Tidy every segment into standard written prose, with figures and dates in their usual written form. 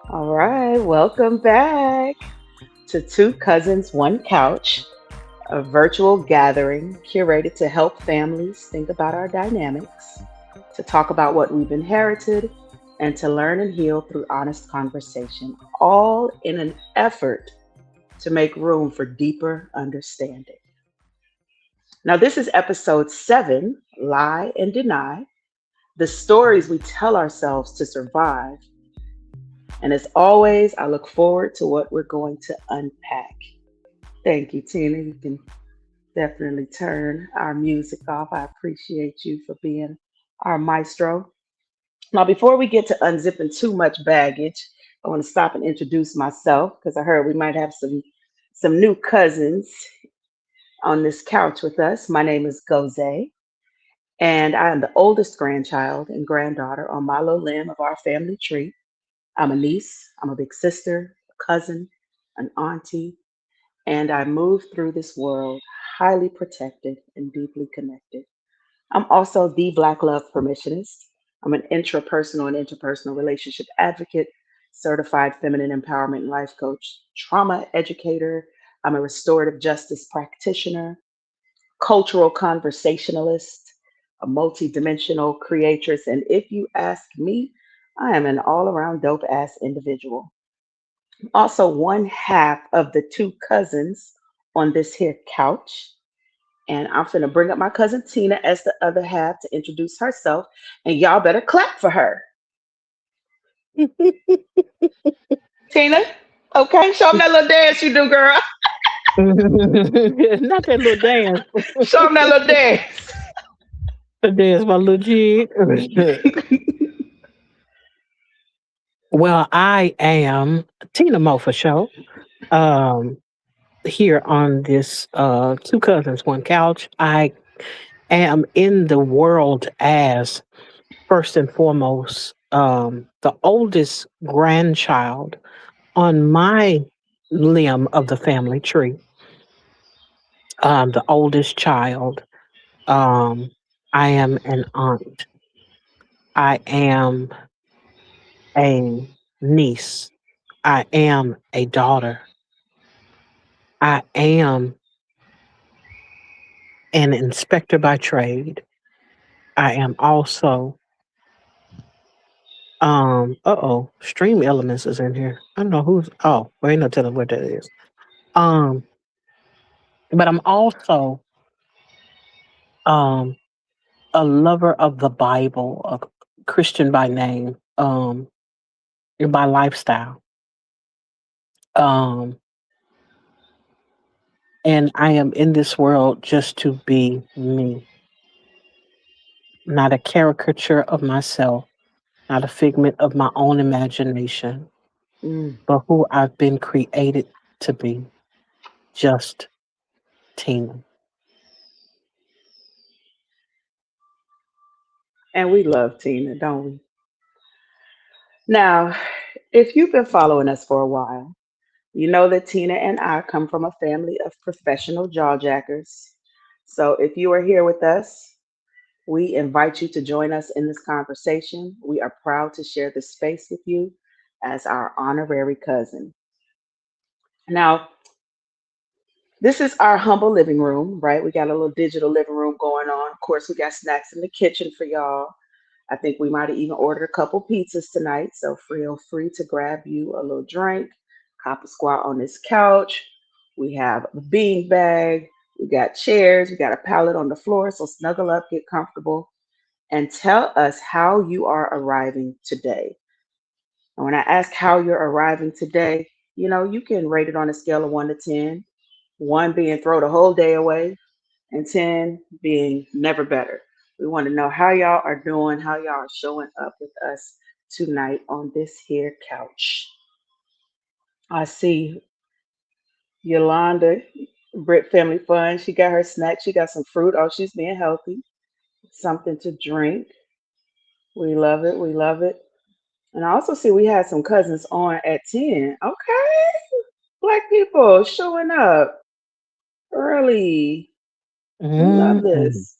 All right, welcome back to Two Cousins, One Couch, a virtual gathering curated to help families think about our dynamics, to talk about what we've inherited, and to learn and heal through honest conversation, all in an effort to make room for deeper understanding. Now, this is episode 7, Lie and Deny, the stories we tell ourselves to survive. And as always, I look forward to what we're going to unpack. Thank you, Tina. You can definitely turn our music off. I appreciate you for being our maestro. Now, before we get to unzipping too much baggage, I want to stop and introduce myself because I heard we might have some new cousins on this couch with us. My name is Goze, and I am the oldest grandchild and granddaughter on my little limb of our family tree. I'm a niece, I'm a big sister, a cousin, an auntie, and I move through this world highly protected and deeply connected. I'm also the Black Love Permissionist. I'm an intrapersonal and interpersonal relationship advocate, certified feminine empowerment and life coach, trauma educator. I'm a restorative justice practitioner, cultural conversationalist, a multidimensional creatress, and if you ask me, I am an all around dope ass individual. Also, one half of the two cousins on this here couch. And I'm finna bring up my cousin Tina as the other half to introduce herself. And y'all better clap for her. Tina, okay? Show them that little dance you do, girl. Not that little dance. Show them that little dance. Dance, my little jig. Well, I am Tina Mo for show. Um, here on this Two Cousins, One Couch. I am in the world as first and foremost the oldest grandchild on my limb of the family tree. The oldest child. Um, I am an aunt. I am a niece. I am a daughter. I am an inspector by trade. I am also Stream Elements is in here. I don't know who's well ain't no telling what that is. Um but I'm also um a lover of the Bible, a Christian by name, by lifestyle. Um and I am in this world just to be me, not a caricature of myself, not a figment of my own imagination, Mm. but who I've been created to be, just Tina. And we love Tina, don't we? Now, if you've been following us for a while, you know that Tina and I come from a family of professional jawjackers. So if you are here with us, we invite you to join us in this conversation. We are proud to share this space with you as our honorary cousin. Now, this is our humble living room, right? We got a little digital living room going on. Of course, we got snacks in the kitchen for y'all. I think we might have even ordered a couple pizzas tonight, so feel free to grab you a little drink, cop a squat on this couch. We have a bean bag, we got chairs, we got a pallet on the floor, so snuggle up, get comfortable, and tell us how you are arriving today. And when I ask how you're arriving today, you can rate it on a scale of 1 to 10, 1 being throw the whole day away, and 10 being never better. We want to know how y'all are doing, how y'all are showing up with us tonight on this here couch. I see Yolanda, Brit Family Fun. She got her snack. She got some fruit. Oh, she's being healthy. Something to drink. We love it. We love it. And I also see we had some cousins on at 10. Okay. Black people showing up early. We love Mm-mm. this.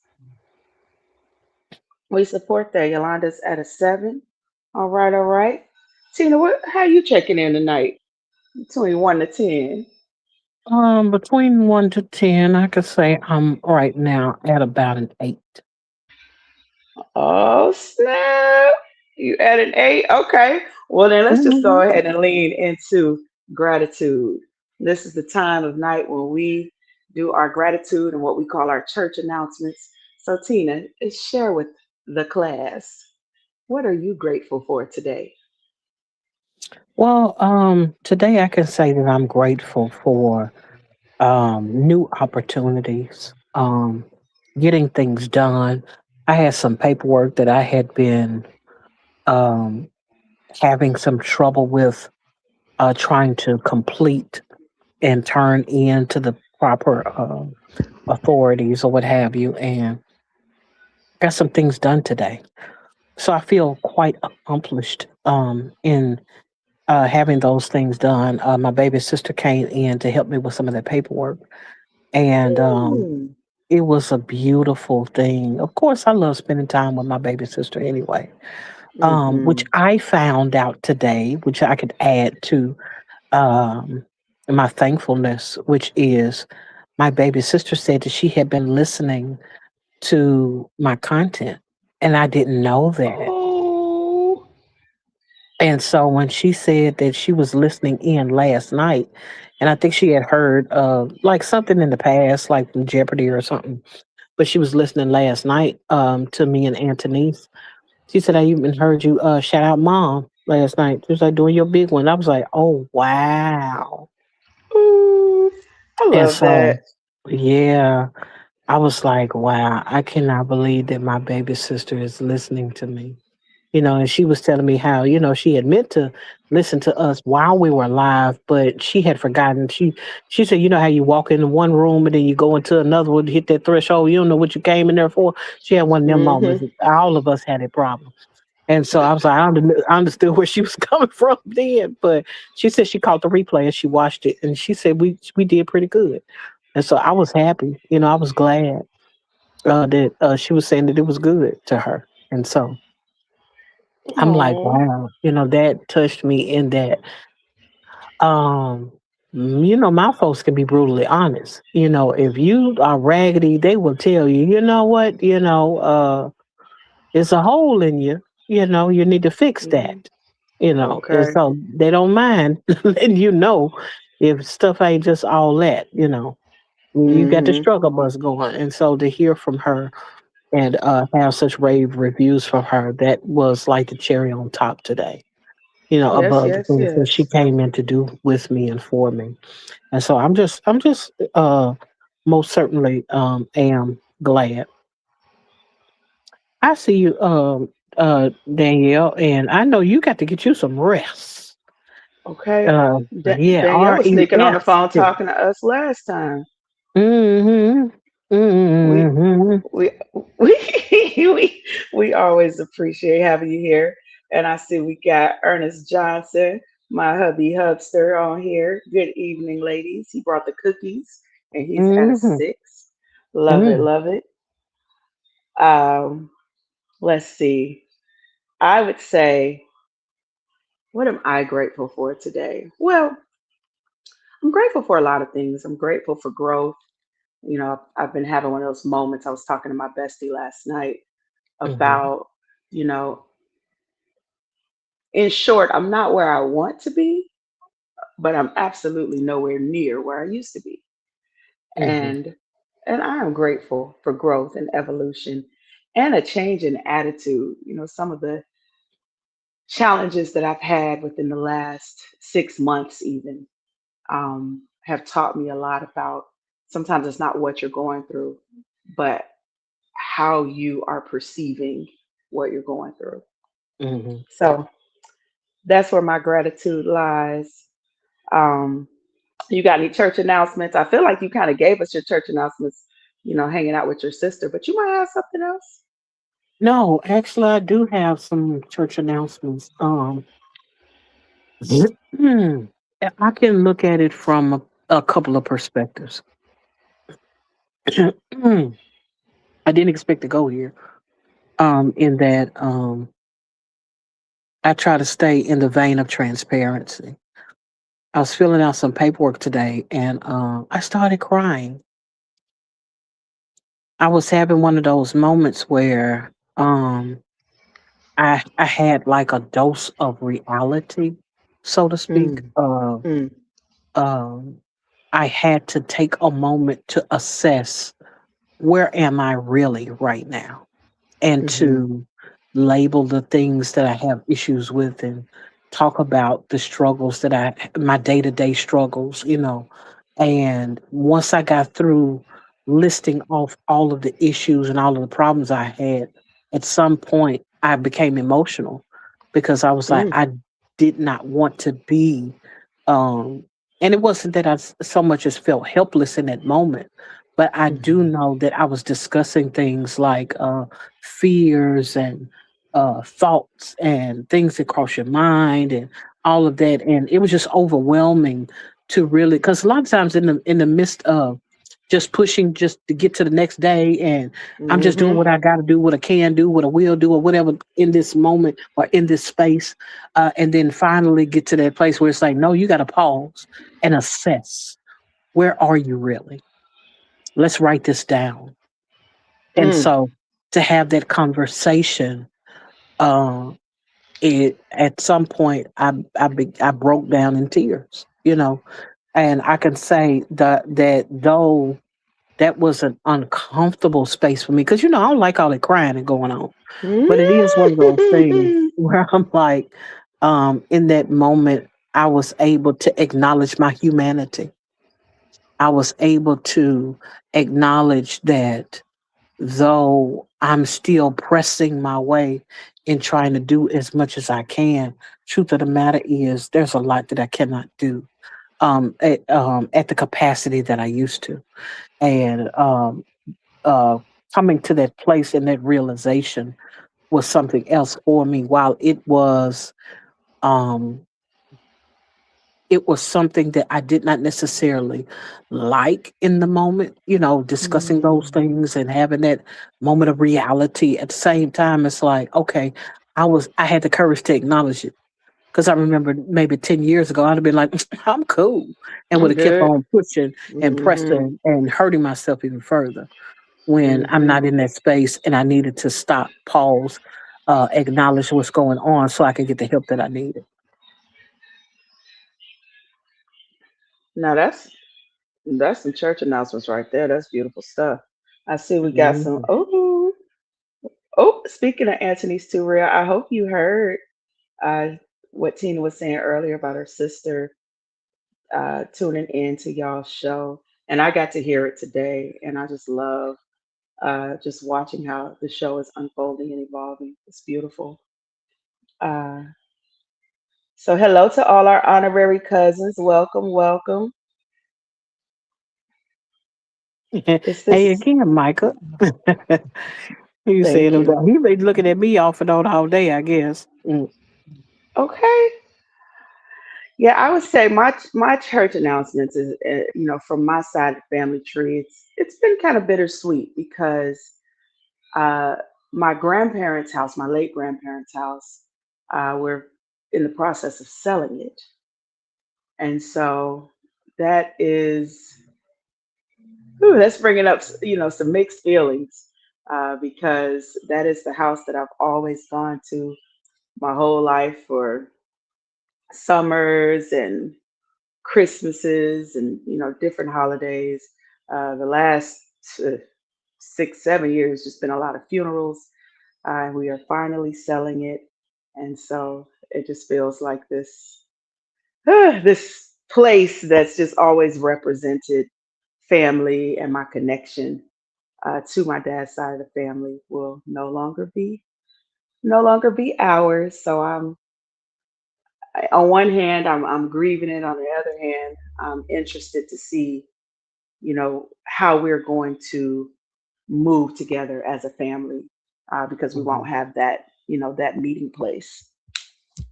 We support that. Yolanda's at a 7. All right, all right. Tina, how you checking in tonight? Between 1 to 10. Between 1 to 10, I could say I'm right now at about an 8. Oh, snap. You at an 8? Okay. Well, then let's just go Mhm. ahead and lean into gratitude. This is the time of night when we do our gratitude and what we call our church announcements. So, Tina, share with the class, what are you grateful for today? Well, today I can say that I'm grateful for new opportunities, getting things done. I had some paperwork that I had been um, having some trouble with trying to complete and turn in to the proper authorities or what have you, and got some things done today. So I feel quite accomplished in having those things done. My baby sister came in to help me with some of that paperwork, and Mm, it was a beautiful thing. Of course, I love spending time with my baby sister anyway. Which mm-hmm. I found out today, which I could add to um, my thankfulness, which is my baby sister said that she had been listening to my content, and I didn't know that. Oh, And so when she said that she was listening in last night, and I think she had heard like something in the past, like from Jeopardy or something, but she was listening last night to me and Antonice. She said, I even heard you shout out mom last night. She was like doing your big one. I was like, oh wow. ooh, I And love so that. yeah, I was like, wow, I cannot believe that my baby sister is listening to me. And she was telling me how, she had meant to listen to us while we were live, but she had forgotten. She said, you know how you walk into one room and then you go into another one, hit that threshold, you don't know what you came in there for. She had one of them Mm-hmm. moments. All of us had a problem. And so I was like, I understood where she was coming from then, but she said she caught the replay and she watched it, and she said we did pretty good. And so I was happy, I was glad that she was saying that it was good to her. And so I'm like, Oh, wow, that touched me in that um my folks can be brutally honest. If you are raggedy, they will tell you, you know what, there's a hole in you, you need to fix mm-hmm. that. And Okay. so they don't mind letting you know if stuff ain't just all that, you got the Mm-hmm. struggle bus going. And so to hear from her and have such rave reviews from her, that was like the cherry on top today, Yes, above the yes, things that she yes. came in to do with me and for me. And so I'm just most certainly am glad. I see you, Danielle, and I know you got to get you some rest. Okay. Yeah, Danielle was sneaking on the phone rest. talking to us last time. Mm-hmm. We Mm-hmm. we we always appreciate having you here. And I see we got Ernest Johnson, my hubby hubster, on here. Good evening, ladies. He brought the cookies and he's at a Mm-hmm. 6. Love it, Mm-hmm. love it. Um, let's see. I would say, what am I grateful for today? Well, I'm grateful for a lot of things. I'm grateful for growth. I've been having one of those moments. I was talking to my bestie last night Mm-hmm. about, you know, in short, I'm not where I want to be, but I'm absolutely nowhere near where I used to be. Mm-hmm. And I am grateful for growth and evolution and a change in attitude. Some of the challenges that I've had within the last 6 months, even, have taught me a lot about sometimes it's not what you're going through, but how you are perceiving what you're going through. Mm-hmm. So that's where my gratitude lies. Um, you got any church announcements? I feel like you kind of gave us your church announcements, hanging out with your sister, but you might have something else. No, actually, I do have some church announcements. I can look at it from a couple of perspectives. I didn't expect to go here. In that, I try to stay in the vein of transparency. I was filling out some paperwork today and I started crying. I was having one of those moments where I had like a dose of reality, so to speak. Mm, mm, Um, I had to take a moment to assess where am I really right now, and mm-hmm, to label the things that I have issues with and talk about the struggles that my day to day struggles, you know. And once I got through listing off all of the issues and all of the problems I had, at some point I became emotional because I was like, mm, I did not want to be, um, and it wasn't that so much as felt helpless in that moment, but I do mm-hmm, know that I was discussing things like, fears and thoughts and things that cross your mind and all of that, and it was just overwhelming to really, because a lot of times in the midst of just pushing just to get to the next day, and I'm just doing mm-hmm, what I got to do, what I can do, what I will do, or whatever in this moment or in this space, and then finally get to that place where it's like, no, you got to pause and assess, where are you really? Let's write this down. And mm, so to have that conversation, uh, it at some point I broke down in tears, you know, and I can say that though that was an uncomfortable space for me, because I don't like all that crying and going on, but it is one of those things mm. where I'm like, in that moment, I was able to acknowledge my humanity. I was able to acknowledge that though I'm still pressing my way in trying to do as much as I can, truth of the matter is there's a lot that I cannot do at the capacity that I used to. And uh, coming to that place and that realization was something else for me. While um, it was something that I did not necessarily like in the moment, discussing those Mm. things and having that moment of reality. At the same time, it's like, okay, I had the courage to acknowledge it. Because I remember maybe 10 years ago, I'd have been like, I'm cool, and would I'm have kept good. on pushing and Mm-hmm. pressing and hurting myself even further when I'm Mm-hmm. not in that space and I needed to stop, pause, acknowledge what's going on so I could get the help that I needed. Now that's some church announcements right there. That's beautiful stuff. I see we got some. Mhm. Oh, speaking of Anthony's too real, I hope you heard uh, what Tina was saying earlier about her sister tuning in to y'all's show, and I got to hear it today, and I just love just watching how the show is unfolding and evolving. It's beautiful. Uh, so, hello to all our honorary cousins. Welcome, welcome. Is Hey this? again, Micah. You said Thank him you. that he been looking at me off and on all day, I guess. Okay. Yeah, I would say my church announcements is from my side of the family tree. It's been kind of bittersweet because uh, my grandparents' house, my late grandparents' house, we're in the process of selling it, and so that is that's bringing up some mixed feelings because that is the house that I've always gone to my whole life for summers and Christmases and different holidays. The last uh, 6, 7 years, just been a lot of funerals. We are finally selling it, and so it just feels like this place that's just always represented family, and my connection to my dad's side of the family will no longer be ours. So on one hand, I'm grieving it. On the other hand, I'm interested to see how we're going to move together as a family because we won't Mhm, have that meeting place,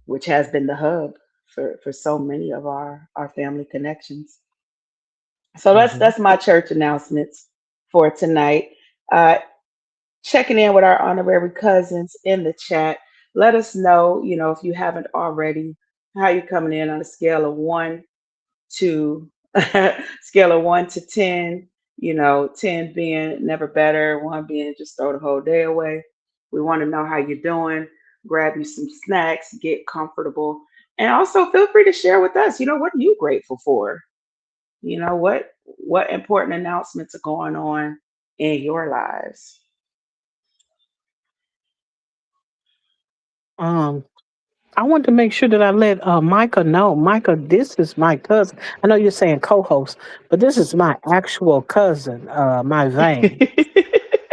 which has been the hub for so many of our family connections. So that's mhm, that's my church announcements for tonight. Uh, Checking in with our honorary cousins in the chat. let us know, if you haven't already, how you coming in on a scale of one to scale of 1 to 10, 10 being never better, one being just throw the whole day away. We want to know how you're doing. Grab you some snacks, get comfortable, and also feel free to share with us. What are you grateful for? What important announcements are going on in your lives? Um, I want to make sure that I let Micah know. Micah, this is my cousin. I know you're saying co-host, but this is my actual cousin, my vein.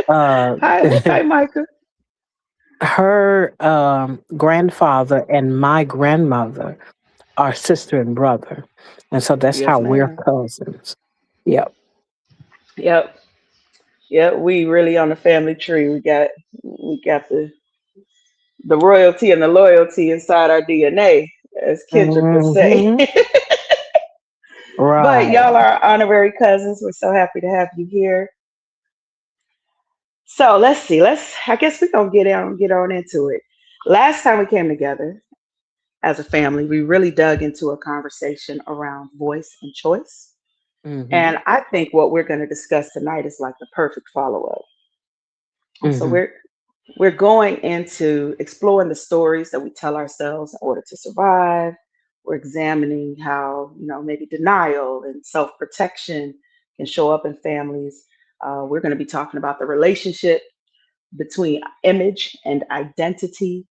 Uh, Hi, Micah. her grandfather and my grandmother are sister and brother, and so that's how Yes, we're ma'am. cousins. Yep. Yep. Yep. We really on the family tree. We got the royalty and the loyalty inside our DNA, as Kendrick would say. Hmm. But Right. y'all are honorary cousins. We're so happy to have you here. So let's see. I guess we're gonna get on into it. Last time we came together as a family, we really dug into a conversation around voice and choice. Hmm. And I think what we're going to discuss tonight is like the perfect follow up. So Hmm. we're going into exploring the stories that we tell ourselves in order to survive. We're examining how, maybe denial and self protection can show up in families. We're going to be talking about the relationship between image and identity.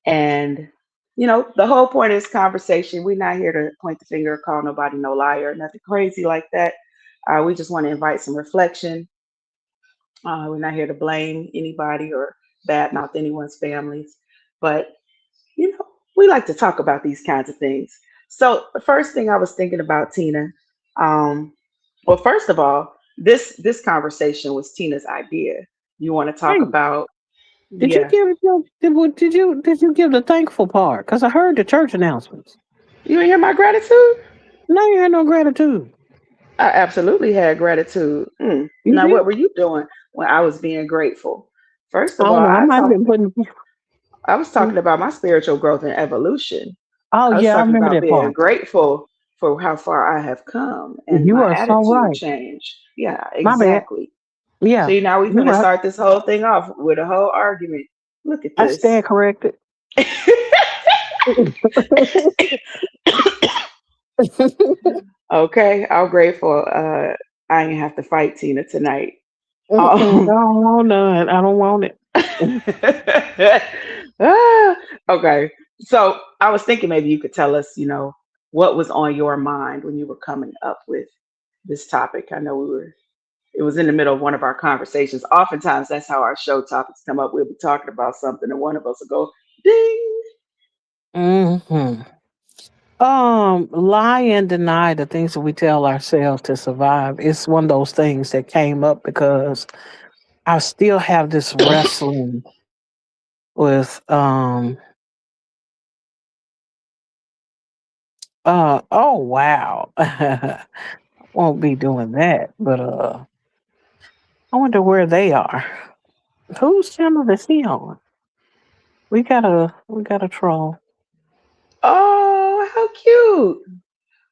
And, the whole point of this conversation, we're not here to point the finger, call nobody no liar, nothing crazy like that. We just want to invite some reflection. We're not here to blame anybody or badmouth anyone's families, but you know, we like to talk about these kinds of things. So the first thing I was thinking about, Tina, um, well, first of all, this conversation was Tina's idea. You want to talk Hey, about, did you yeah? give did you give the thankful part? Because I heard the church announcements. You hear my gratitude? No, you had no gratitude. I absolutely had gratitude. You Now, did? what were you doing when I was being grateful? First I of all, don't know. I might have been putting. I was talking about my spiritual growth and evolution. Oh I was yeah, I talking remember about that being part. grateful for how far I have come and You my are so attitude right. change. Yeah, My bad. exactly. Yeah, See, now we're you're going to right. start this whole thing off with a whole argument. Look at I this. stand corrected. Okay, I'm grateful. I ain't have to fight Tina tonight. I Um, don't want none. I don't want it. Ah, okay. So I was thinking maybe you could tell us, what was on your mind when you were coming up with this topic. I know it was in the middle of one of our conversations. Oftentimes that's how our show topics come up. We'll be talking about something and one of us will go, ding. Hmm. Lie and deny the things that we tell ourselves to survive. It's one of those things that came up because I still have this wrestling with oh wow. Won't be doing that, but I wonder where they are. Whose channel is he on? We got a troll. Oh, how cute.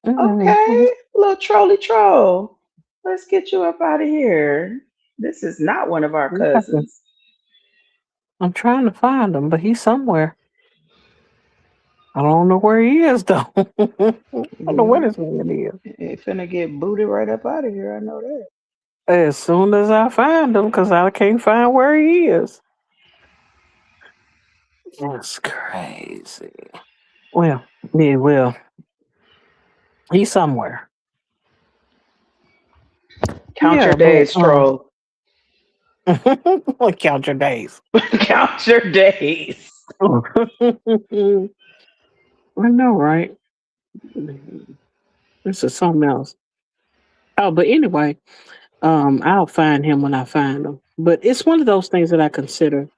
Hmm. Okay, little trolly troll. Let's get you up out of here. This is not one of our cousins. I'm trying to find him, but he's somewhere. I don't know where he is though. I don't know where Yeah, this man is. it finna get booted right up out of here. I know that. As soon as I find him, because I can't find where he is. That's crazy. Well, yeah, well, he's somewhere. Count your Yeah, but days, troll. count your days. Count your days. I know, right? This is something else. Oh, but anyway, I'll find him when I find him. But it's one of those things that I consider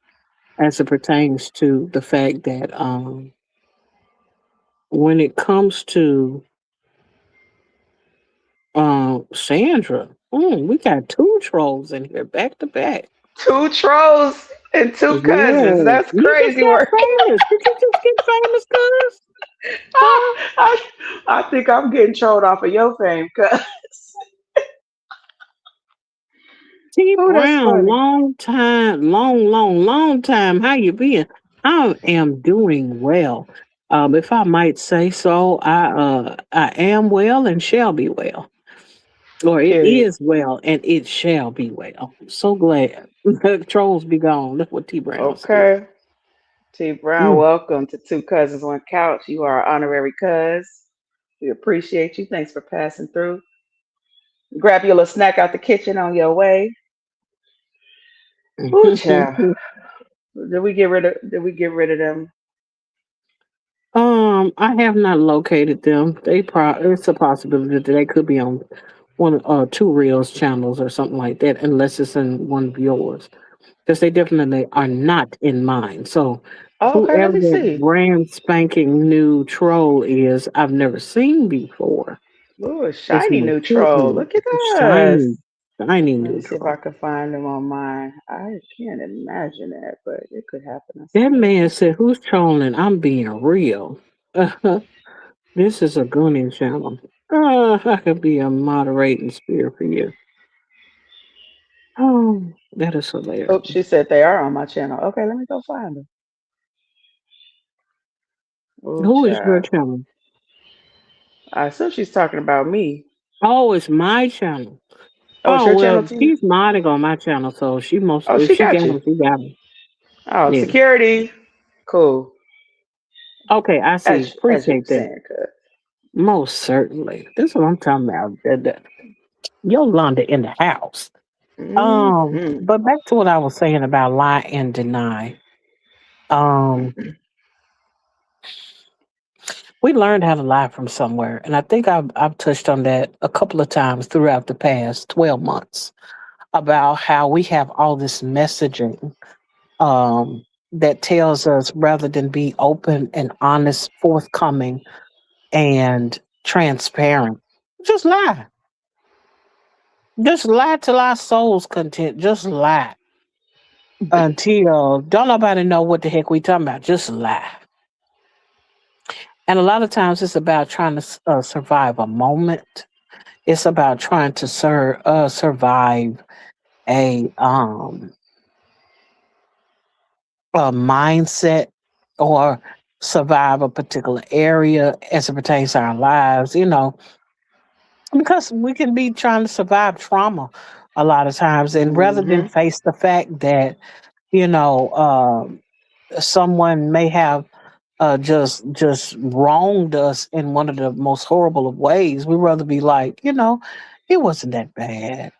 as it pertains to the fact that when it comes to Sandra, we got two trolls in here back to back. Two trolls and two cousins. Yeah, That's you just crazy got work. famous. Did you just get famous, cuz? Huh? I, I think I'm getting trolled off of your fame, cuz. T Oh, that's Brown, funny. long time, long time. How you been? I am doing well. If I might say so, I am well and shall be well. Or it Period. is well and it shall be well. So glad. Trolls be gone. That's what T Brown said. Okay. T Brown, Mm. welcome to Two Cousins, One Couch. You are our honorary cuz. We appreciate you. Thanks for passing through. Grab your little snack out the kitchen on your way. Ooh, child. Did we get rid of them? I have not located them. It's a possibility that they could be on one two reels channels or something like that, unless it's in one of yours. Because they definitely are not in mine. So Oh, okay, let whoever me that see. brand spanking new troll is, I've never seen before. Ooh, a It's shiny most new troll. certainly Look at us. shiny, shiny Let me new see if I troll. can find them on mine. I can't imagine that, but it could happen, I That suppose. man said, "Who's trolling? I'm being real." This is a Gooning channel. I could be a moderating spirit for you. Oh, that is Oops, she hilarious. said they are on my channel. Okay, let me go find them. Oh, Who is your child. channel? I assume she's talking about me. Oh, it's my channel. Oh, it's Oh your well, channel too? she's modding on my channel, so she most Oh, if she she got got you. them, she got them. Oh, Yeah. security. Cool. Okay, I see. As you were Appreciate that. saying, cuz. Most certainly. This is what I'm talking about. Yolanda in the house. Mm-hmm. But back to what I was saying about lie and deny. Um, we learned how to lie from somewhere, and I think I've touched on that a couple of times throughout the past 12 months about how we have all this messaging that tells us rather than be open and honest, forthcoming, and transparent, just lie. Just lie till our soul's content. Just lie until don't nobody know what the heck we talking about. Just lie. And a lot of times it's about trying to survive a moment. It's about trying to survive a um a mindset or survive a particular area as it pertains to our lives. Because we can be trying to survive trauma a lot of times, and rather than Mm-hmm. face the fact that you know someone may have just wronged us in one of the most horrible of ways. We rather be like, it wasn't that bad.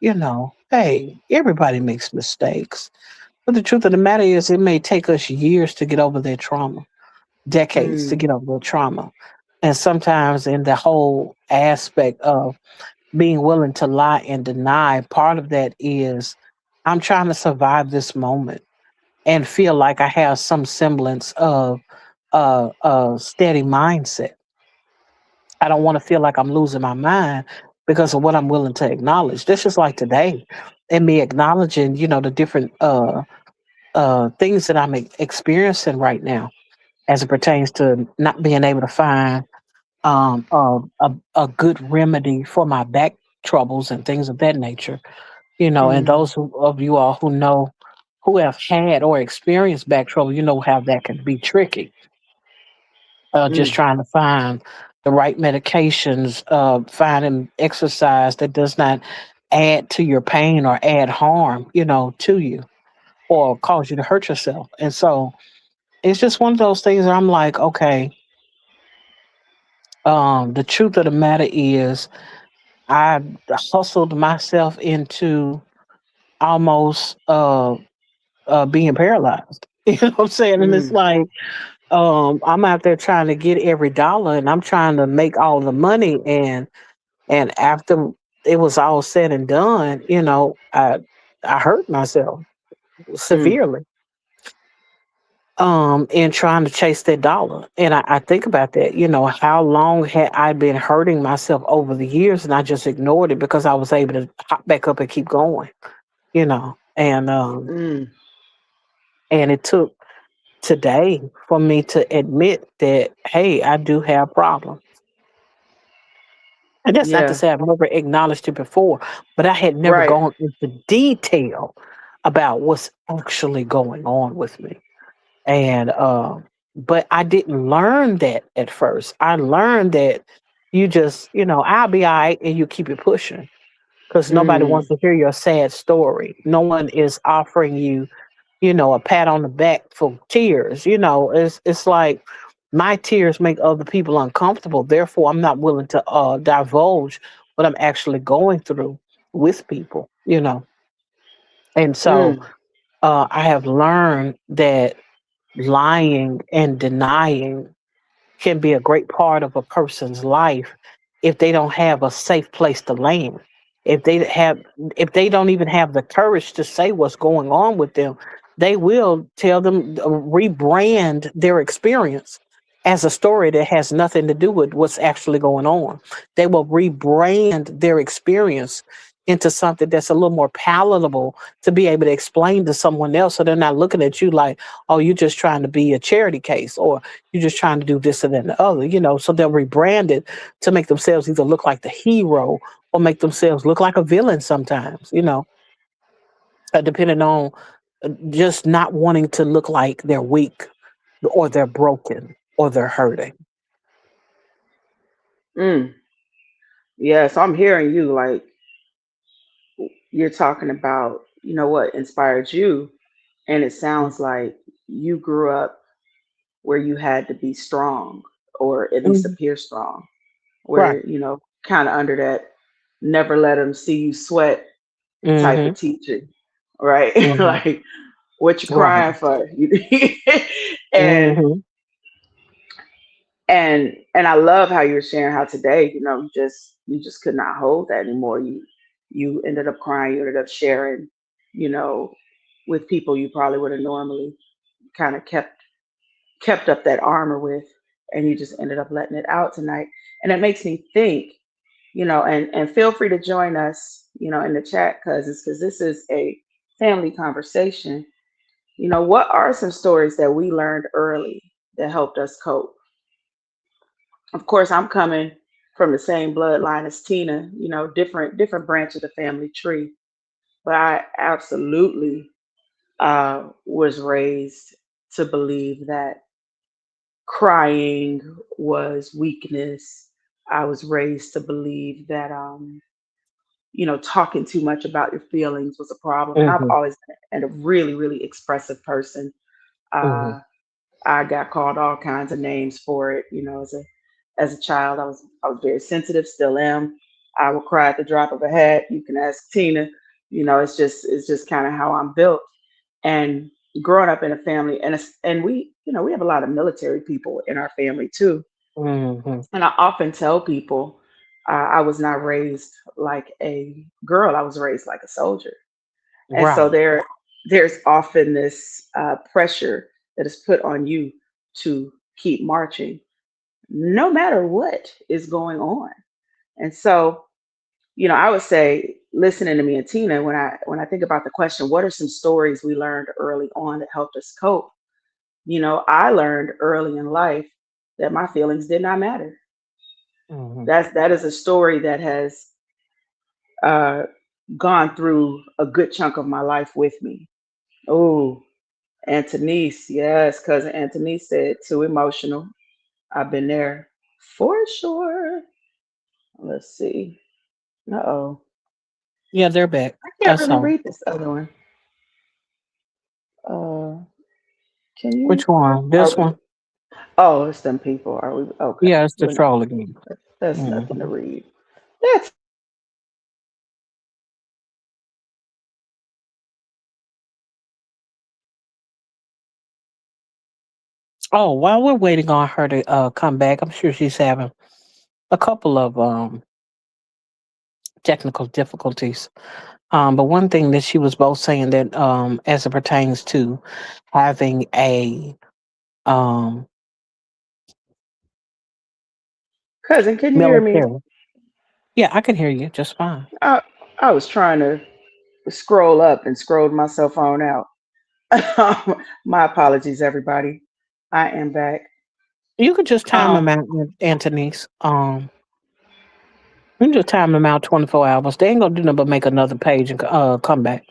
Hey, everybody makes mistakes. But the truth of the matter is, it may take us years to get over that trauma, decades to Mm. get over the trauma. And sometimes, in the whole aspect of being willing to lie and deny, part of that is I'm trying to survive this moment and feel like I have some semblance of a steady mindset. I don't want to feel like I'm losing my mind because of what I'm willing to acknowledge. This is like today, and me acknowledging, the different things that I'm experiencing right now as it pertains to not being able to find a good remedy for my back troubles and things of that nature. And Mm. of you all who have had or experienced back trouble, you know how that can be tricky. Just Mm. trying to find the right medications, finding exercise that does not add to your pain or add harm, to you or cause you to hurt yourself. And so it's just one of those things where I'm like, okay, the truth of the matter is I hustled myself into almost being paralyzed. You know what I'm saying? And it's Mm. like, I'm out there trying to get every dollar and I'm trying to make all the money. And after it was all said and done, I hurt myself Mm. severely in trying to chase that dollar. And I think about that, how long had I been hurting myself over the years and I just ignored it because I was able to hop back up and keep going, you know. And Mm. and it took today for me to admit that, hey, I do have problems. And that's not to Yeah. say I've never acknowledged it before, but I had never Right. gone into detail about what's actually going on with me. And but I didn't learn that at first. I learned that you just, I'll be all right and you keep it pushing because nobody Mm. wants to hear your sad story. No one is offering you, a pat on the back for tears. It's like my tears make other people uncomfortable. Therefore, I'm not willing to divulge what I'm actually going through with people. And so Mm. I have learned that lying and denying can be a great part of a person's life if they don't have a safe place to land. If they have if they don't even have the courage to say what's going on with them, they will tell them rebrand their experience as a story that has nothing to do with what's actually going on. They will rebrand their experience into something that's a little more palatable to be able to explain to someone else so they're not looking at you like, oh, you're just trying to be a charity case or you're just trying to do this and then the other. So they'll rebrand it to make themselves either look like the hero or make themselves look like a villain sometimes, depending on just not wanting to look like they're weak or they're broken or they're hurting. Mm. Yeah. So I'm hearing you like you're talking about, what inspired you. And it sounds like you grew up where you had to be strong or at least Mhm. appear strong, Right. where, kind of under that never let them see you sweat type of Hmm. teaching, right? Hmm. Like, what you Right. crying for? and Hmm. and I love how you're sharing how today, you just could not hold that anymore. You ended up crying, you ended up sharing, you know, with people you probably would have normally kind of kept up that armor with, and you just ended up letting it out tonight. And it makes me think, and feel free to join us, in the chat, cousins, because this is a family conversation. What are some stories that we learned early that helped us cope? Of course, I'm coming from the same bloodline as Tina, different branch of the family tree, but I absolutely was raised to believe that crying was weakness. I was raised to believe that talking too much about your feelings was a problem. And I've Hmm. always been a really, really expressive person. Hmm. Uh, I got called all kinds of names for it. As a child, I was very sensitive, still am. I will cry at the drop of a hat. You can ask Tina. It's just kind of how I'm built. And growing up in a family, and we have a lot of military people in our family too. Hmm. And I often tell people I was not raised like a girl. I was raised like a soldier. And so Right. there's often this pressure that is put on you to keep marching, no matter what is going on. And so, I would say, listening to me and Tina, when I think about the question, what are some stories we learned early on that helped us cope? I learned early in life that my feelings did not matter. Hmm. That is a story that has uh, gone through a good chunk of my life with me. Oh, Antonice, yes, cousin Antonice said too emotional. I've been there for sure. Let's see. Uh-oh. Yeah, they're back. I can't That's really all. read this other one. Uh, can you? Which one? Are This we? one? Oh, it's them people. Are we? Okay, Yeah, it's the we're not. troll again. That's nothing to Hmm. read. That's Oh, while we're waiting on her to come back, I'm sure she's having a couple of technical difficulties. But one thing that she was both saying that as it pertains to having a um, cousin. Can you hear me? military. Yeah, I can hear you just fine. I, I was trying to. scroll up and scrolled my cell phone out. My apologies, everybody. I am back. You could just time them Um, out, Anthony's. You can just time them out 24 hours. They ain't gonna do nothing but make another page and come back.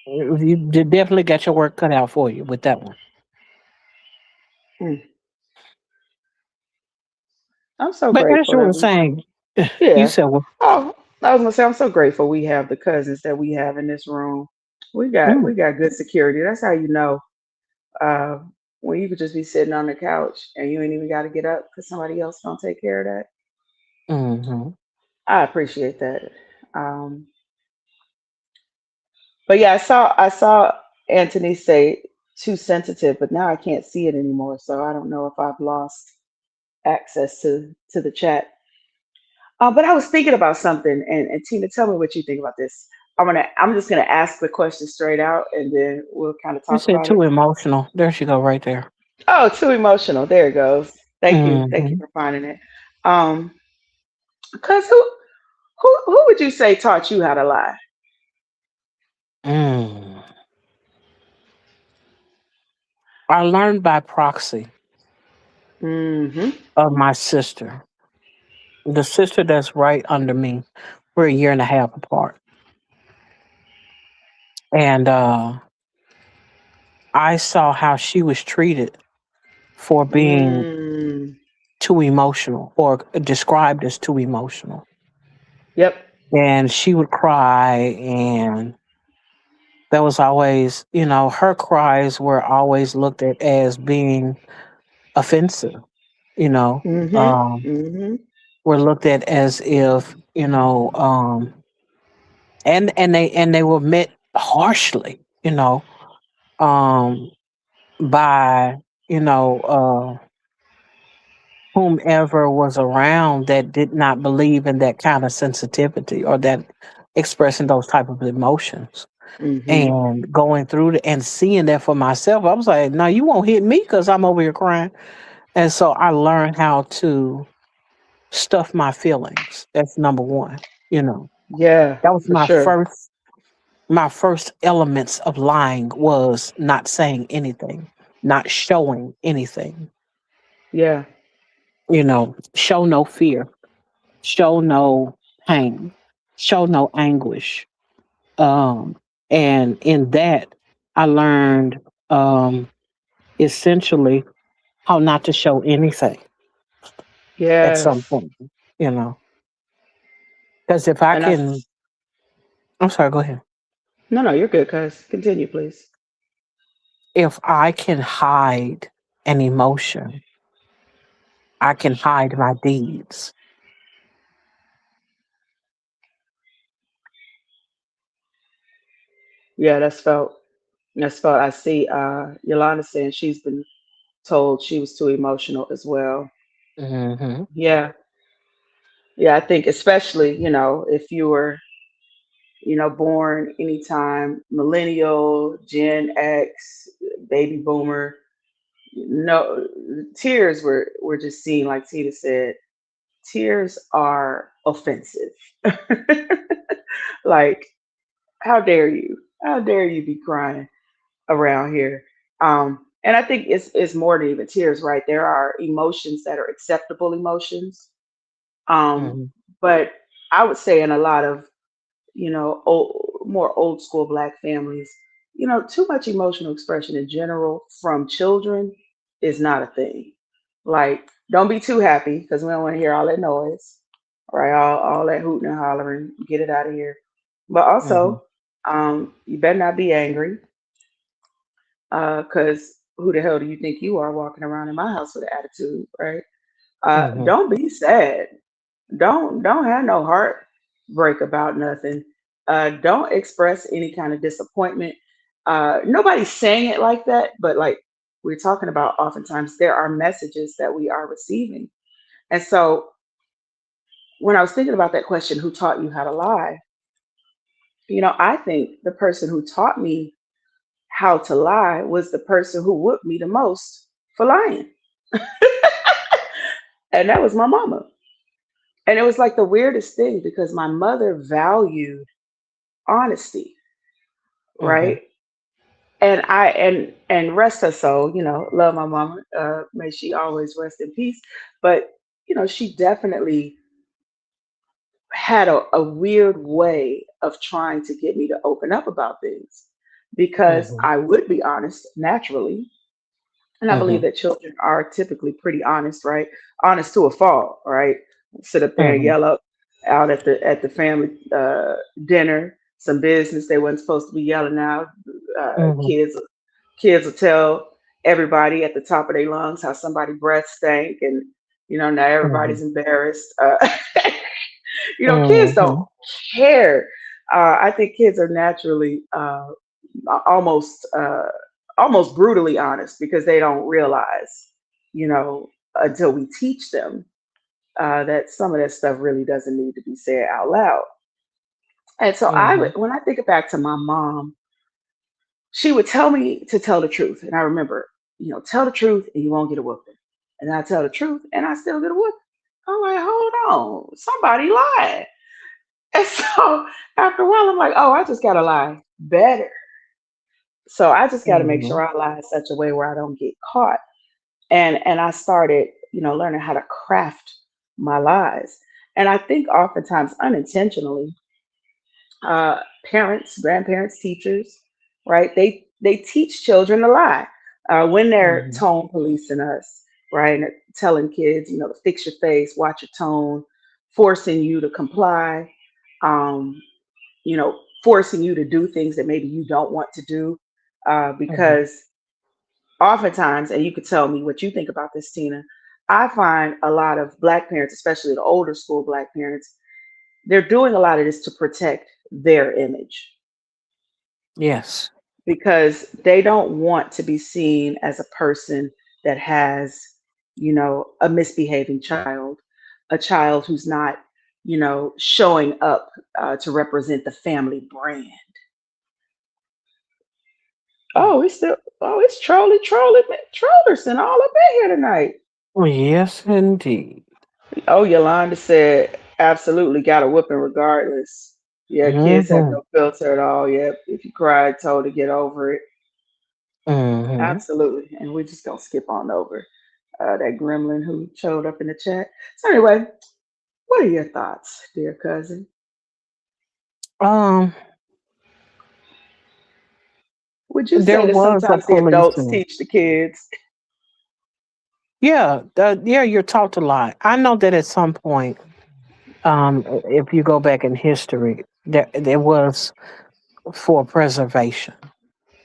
You definitely got your work cut out for you with that one. mm, I'm so But as grateful you that were we, saying, you yeah. said, well, Oh, I was gonna say I'm so grateful we have the cousins that we have in this room. We mm, got good security. That's how you know uh, when you could just be sitting on the couch and you ain't even got to get up because somebody else gonna take care of that. hmm I appreciate that. Um, but yeah, I saw Anthony say too sensitive, but now I can't see it anymore. So I don't know if I've lost access to the chat. But I was thinking about something, and Tina, tell me what you think about this. I'm just gonna ask the question straight out, and then we'll kind of you talk said about it. too emotional. There she go, right there. Oh, too emotional. There it goes. Thank you hmm for finding it. Um, cause who would you say taught you how to lie? Mm. I learned by proxy Mm-hmm. of my sister, the sister that's right under me. We're a year and a half apart, and I saw how she was treated for being Mm. too emotional or described as too emotional. Yep. And she would cry, and that was always, her cries were always looked at as being offensive, you know, Mm-hmm. um, Mm-hmm. were looked at as if, and they were met harshly, um, by, you know, whomever was around that did not believe in that kind of sensitivity or that expressing those type of emotions. Mm-hmm. And going through and seeing that for myself, I was like, no, you won't hit me because I'm over here crying. And so I learned how to stuff my feelings. That's number one. You know, Yeah, that was for sure. my first elements of lying was not saying anything, not showing anything. Yeah. Show no fear, show no pain, show no anguish. Um, and in that, I learned essentially how not to show anything at some Yes. point, you know. Because if I And can, that's I'm sorry, go ahead. no, no, you're good, cuz. Continue, please. If I can hide an emotion, I can hide my deeds. Yeah, that's felt. That's felt. I see Yolanda saying she's been told she was too emotional as well. hmm Yeah. Yeah, I think especially, if you were, born anytime millennial, Gen X, baby boomer, no tears were just seen, like Tina said, tears are offensive. Like, how dare you? How dare you be crying around here? And I think it's more than even tears, right? There are emotions that are acceptable emotions. Um, hmm but I would say in a lot of, more old school black families, too much emotional expression in general from children is not a thing. Like, don't be too happy because we don't want to hear all that noise, right? All that hooting and hollering, get it out of here. But hmm also, you better not be angry because who the hell do you think you are walking around in my house with an attitude, right? hmm Don't be sad. Don't have no heartbreak about nothing. Don't express any kind of disappointment. Nobody's saying it like that, but like we're talking about, oftentimes there are messages that we are receiving. And so when I was thinking about that question, who taught you how to lie? I think the person who taught me how to lie was the person who whooped me the most for lying. And that was my mama. And it was like the weirdest thing because my mother valued honesty, Mm-hmm. right? And rest her soul, love my mama. May she always rest in peace. But she definitely had a weird way of trying to get me to open up about things because Mm-hmm. I would be honest naturally. And I believe Mm-hmm. that children are typically pretty honest, right? Honest to a fault, right? Sit up there and Mm-hmm. yell up out at the family dinner, some business they wasn't supposed to be yelling out. Uh, Mm-hmm. kids kids will tell everybody at the top of their lungs how somebody breath stank, and now Mm-hmm. everybody's embarrassed. Kids don't Mm-hmm. care. I think kids are naturally almost almost brutally honest because they don't realize, until we teach them that some of that stuff really doesn't need to be said out loud. And so Mm-hmm. when I think back to my mom, she would tell me to tell the truth, and I remember, tell the truth and you won't get a whooping. And I tell the truth and I still get a whooping. I'm like, hold on, somebody lied. And so after a while, I'm like, oh, I just gotta lie better. So I just got to make Mm-hmm. sure I lie in such a way where I don't get caught. And I started, learning how to craft my lies. And I think oftentimes unintentionally, uh, parents, grandparents, teachers, right? They teach children to lie when they're Mm-hmm. tone policing us, right? And they're telling kids, to fix your face, watch your tone, forcing you to comply, um, forcing you to do things that maybe you don't want to do, Mm-hmm. because oftentimes, and you could tell me what you think about this, Tina, I find a lot of Black parents, especially the older school Black parents, they're doing a lot of this to protect their image Yes. because they don't want to be seen as a person that has, a misbehaving child, a child who's not, showing up to represent the family brand. It's Trollerson all up in here tonight. Yes, indeed. Oh, Yolanda said, absolutely got a whooping regardless. Yeah, kids have Mm-hmm. no filter at all. Yep. If you cried, told to get over it. Mm-hmm. Absolutely. And we're just going to skip on over that gremlin who showed up in the chat. So, anyway, what are your thoughts, dear cousin? Um, Would you there say that was a sometimes the adults policeman. teach the kids? Yeah, yeah, you're taught to lie. I know that at some point, if you go back in history, there was for preservation.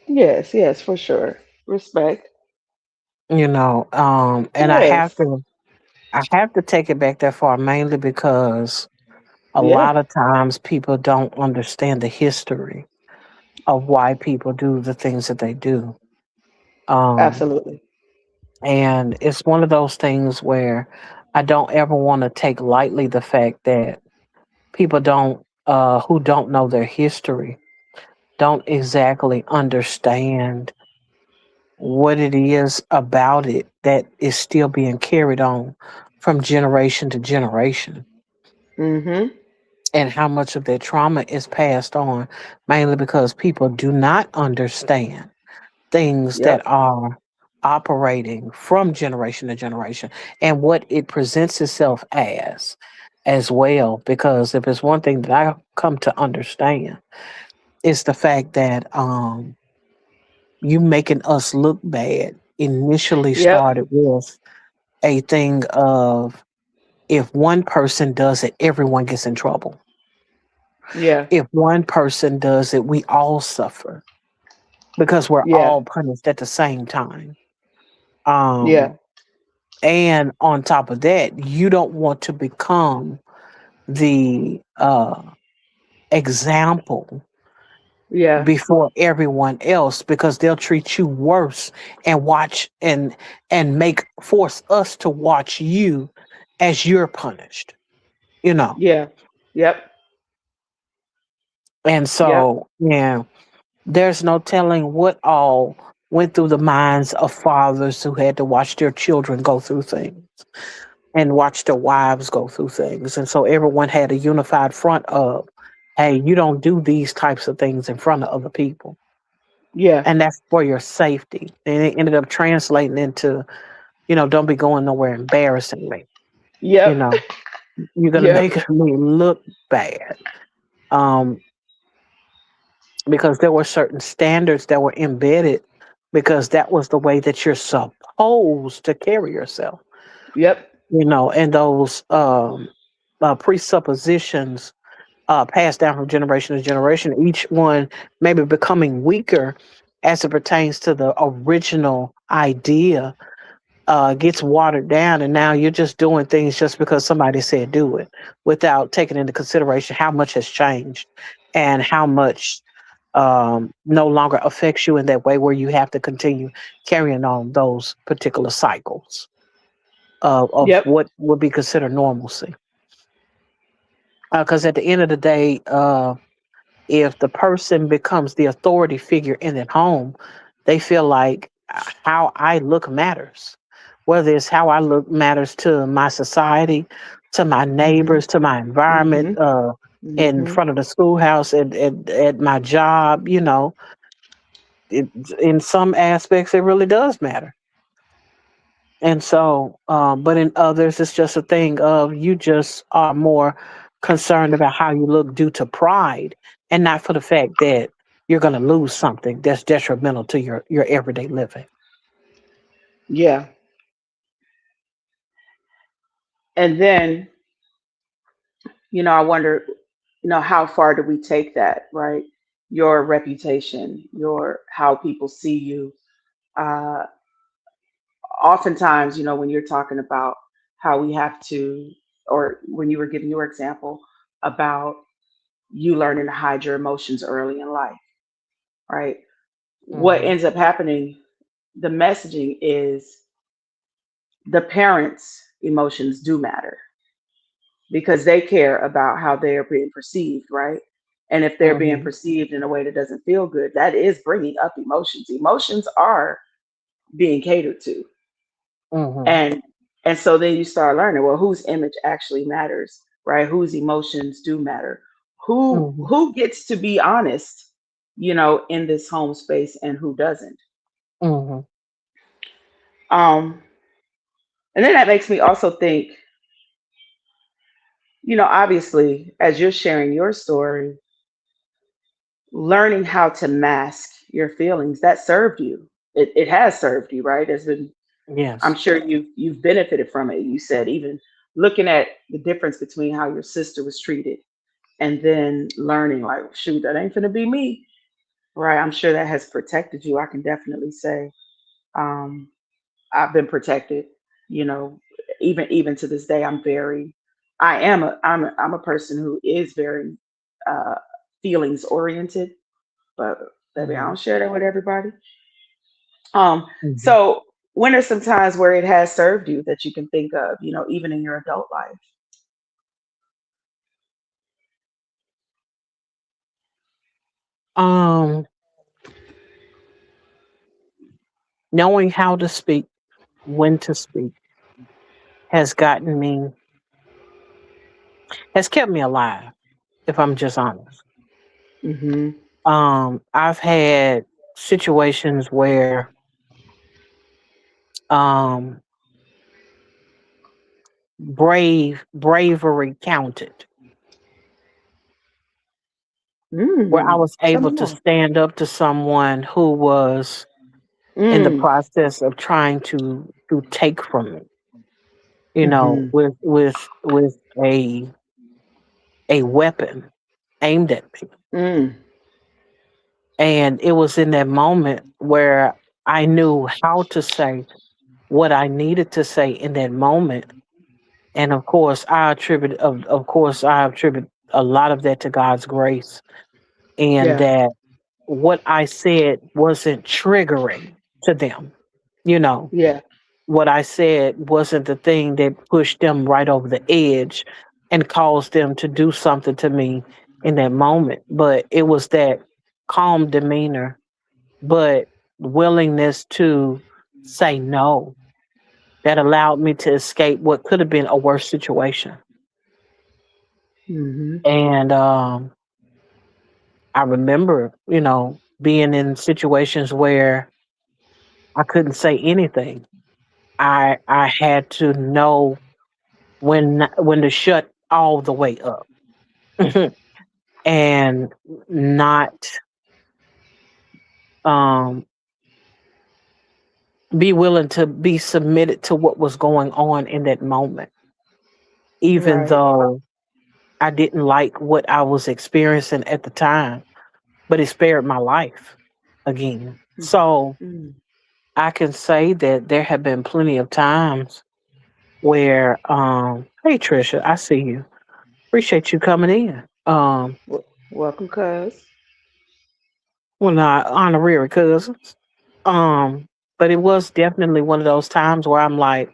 Yes, yes, for sure. Respect. And Yes. I have to take it back that far mainly because a Yeah, lot of times people don't understand the history of why people do the things that they do. Um, absolutely. and it's one of those things where I don't ever want to take lightly the fact that people don't who don't know their history don't exactly understand what it is about it that is still being carried on from generation to generation, Mm-hmm. and how much of their trauma is passed on mainly because people do not understand things that Yep. are operating from generation to generation and what it presents itself as well. Because if it's one thing that I come to understand, it's the fact that you making us look bad initially Yep. started with a thing of, if one person does it, everyone gets in trouble. Yeah. If one person does it, we all suffer because we're Yeah. all punished at the same time. Yeah. Um, and on top of that, you don't want to become the example Yeah. before everyone else because they'll treat you worse and watch and make force us to watch you as you're punished, you know. Yeah. Yep. And Yep. so, yeah, there's no telling what all went through the minds of fathers who had to watch their children go through things and watch their wives go through things. And so everyone had a unified front of, hey, you don't do these types of things in front of other people. Yeah. And that's for your safety. And it ended up translating into, don't be going nowhere embarrassing me. You Yep. know, you're gonna Yep. make me look bad. Um, because there were certain standards that were embedded because that was the way that you're supposed to carry yourself. Yep. And those presuppositions passed down from generation to generation, each one maybe becoming weaker as it pertains to the original idea, gets watered down, and now you're just doing things just because somebody said do it, without taking into consideration how much has changed and how much no longer affects you in that way, where you have to continue carrying on those particular cycles of Yep. what would be considered normalcy. Because at the end of the day, if the person becomes the authority figure in that home, they feel like how I look matters. Whether it's how I look matters to my society, to my Mhm. neighbors, to my environment, Mhm. in Mhm. front of the schoolhouse, at my job, it, in some aspects, it really does matter. And so, but in others, it's just a thing of you just are more concerned about how you look due to pride, and not for the fact that you're going to lose something that's detrimental to your everyday living. Yeah. And then, I wonder, how far do we take that, right? Your reputation, your how people see you. Uh, Oftentimes, when you're talking about how we have to, or when you were giving your example about you learning to hide your emotions early in life, right? What Hmm. ends up happening, the messaging is the parents' emotions do matter because they care about how they are being perceived, right? And if they're being Hmm. perceived in a way that doesn't feel good, that is bringing up emotions. Emotions are being catered to. Hmm. And so then you start learning, well, whose image actually matters, right? Whose emotions do matter. Hmm. Who gets to be honest, in this home space and who doesn't. Hmm. Um, and then that makes me also think, obviously, as you're sharing your story, learning how to mask your feelings, that served you. It has served you, right? It's been, I'm Yes. sure you've benefited from it. You said even looking at the difference between how your sister was treated and then learning like, shoot, that ain't gonna be me, right? I'm sure that has protected you. I can definitely say, um, I've been protected. You know, even to this day, I'm a person who is very uh, feelings oriented, but baby, I Hmm. don't share that with everybody. Um, Hmm. so when are some times where it has served you that you can think of, even in your adult life? Um, Knowing how to speak, when to speak, has gotten me, has kept me alive. If I'm just honest, Hmm. I've had situations where um bravery counted, where I was Tell able me to more. stand up to someone who was in the Mm. process of trying to take from me, Hmm. with a weapon aimed at me. Mm. And it was in that moment where I knew how to say what I needed to say in that moment. And of course I attribute a lot of that to God's grace, and Yeah. that what I said wasn't triggering to them. You know, Yeah. what I said wasn't the thing that pushed them right over the edge and caused them to do something to me in that moment. But it was that calm demeanor, but willingness to say no, that allowed me to escape what could have been a worse situation. Hmm. And I remember, being in situations where I couldn't say anything. I had to know when to shut all the way up and not um be willing to be submitted to what was going on in that moment, even Right. though I didn't like what I was experiencing at the time, but it spared my life again. So Mm. I can say that there have been plenty of times where, hey Trisha, I see you. Appreciate you coming in. Welcome, cuz. Well, not honorary cousins. Um, but it was definitely one of those times where I'm like,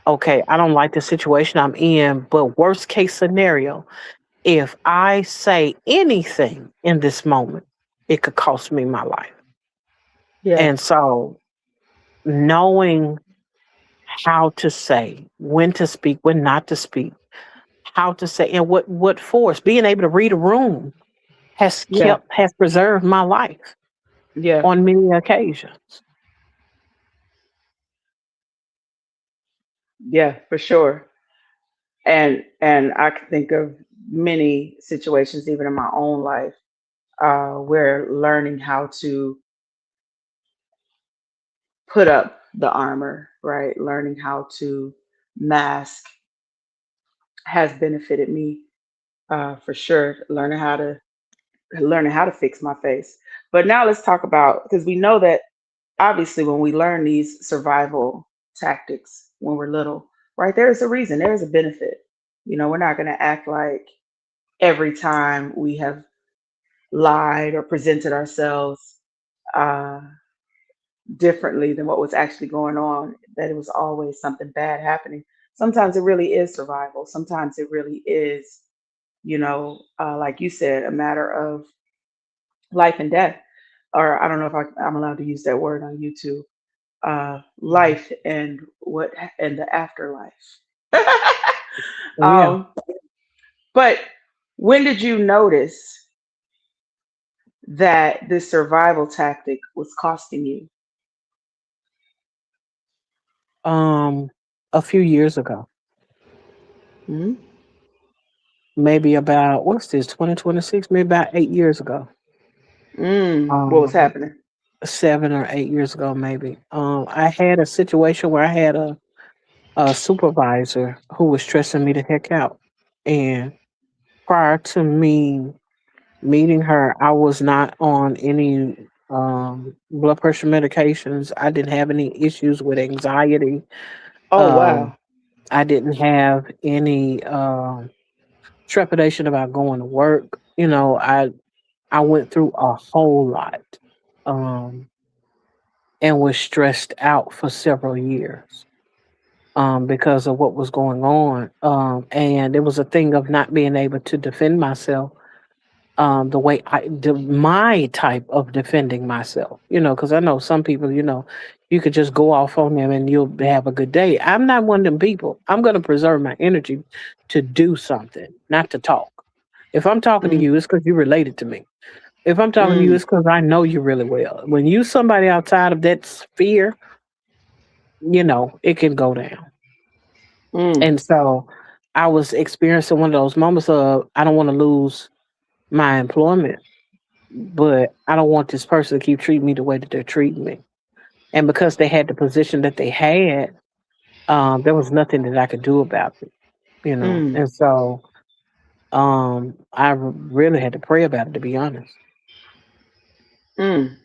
okay, I don't like the situation I'm in, but worst case scenario, if I say anything in this moment, it could cost me my life. Yeah. And so knowing how to say, when to speak, when not to speak, how to say, and what force, being able to read a room Yeah. has preserved my life Yeah. on many occasions. Yeah, for sure. And I can think of many situations, even in my own life, where learning how to put up the armor, right? Learning how to mask has benefited me, for sure. Learning how to fix my face. But now let's talk about, because we know that obviously when we learn these survival tactics when we're little, right? There's a reason. There's a benefit. We're not going to act like every time we have lied or presented ourselves uh, differently than what was actually going on, that it was always something bad happening. Sometimes it really is survival. Sometimes it really is, like you said, a matter of life and death. Or I don't know if I'm allowed to use that word on YouTube. Life and the afterlife. Yeah. um, but when did you notice that this survival tactic was costing you? Um, a few years ago, Hmm. maybe about what's this, 2026, maybe about 8 years ago. What was Um, happening? 7 or 8 years ago, maybe. I had a situation where I had a supervisor who was stressing me the heck out. And prior to me meeting her, I was not on any blood pressure medications. I didn't have any issues with anxiety. Oh, Um, wow. I didn't have any trepidation about going to work. I went through a whole lot, um, and was stressed out for several years, because of what was going on. And it was a thing of not being able to defend myself, the way my type of defending myself, because I know some people, you could just go off on them and you'll have a good day. I'm not one of them people. I'm going to preserve my energy to do something, not to talk. If I'm talking to Mm, you, it's because you related to me. If I'm talking to you, mm, it's because I know you really well. When you somebody outside of that sphere, it can go down. mm, And so I was experiencing one of those moments of I don't want to lose my employment, but I don't want this person to keep treating me the way that they're treating me. And because they had the position that they had, there was nothing that I could do about it. mm, And so really had to pray about it, to be honest. mm.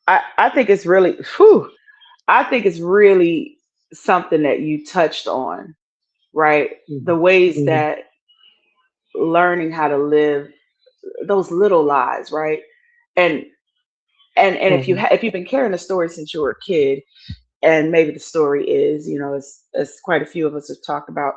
I think it's really, whew, I think it's really something that you touched on, right? The Mhm. ways Mhm. that learning how to live those little lies, right? And and Mhm. if you've been carrying a story since you were a kid, and maybe the story is, as quite a few of us have talked about,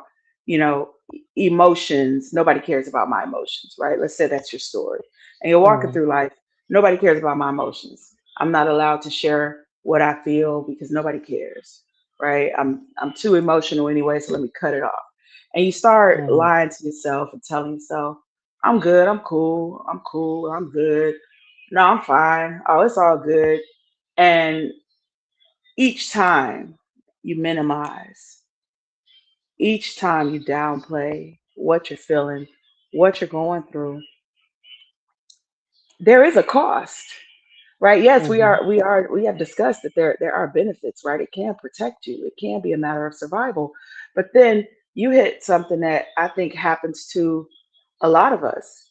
emotions. Nobody cares about my emotions, right? Let's say that's your story, and you're walking Mhm. through life. Nobody cares about my emotions. I'm not allowed to share what I feel because nobody cares, right? I'm too emotional anyway, so let me cut it off. And you start Mhm. lying to yourself and telling yourself, I'm good. I'm cool. I'm cool. I'm good. No, I'm fine. Oh, it's all good. And each time you minimize, each time you downplay what you're feeling, what you're going through, there is a cost, right? Yes, Mhm. we have discussed that there are benefits, right? It can protect you. It can be a matter of survival. But then you hit something that I think happens to a lot of us,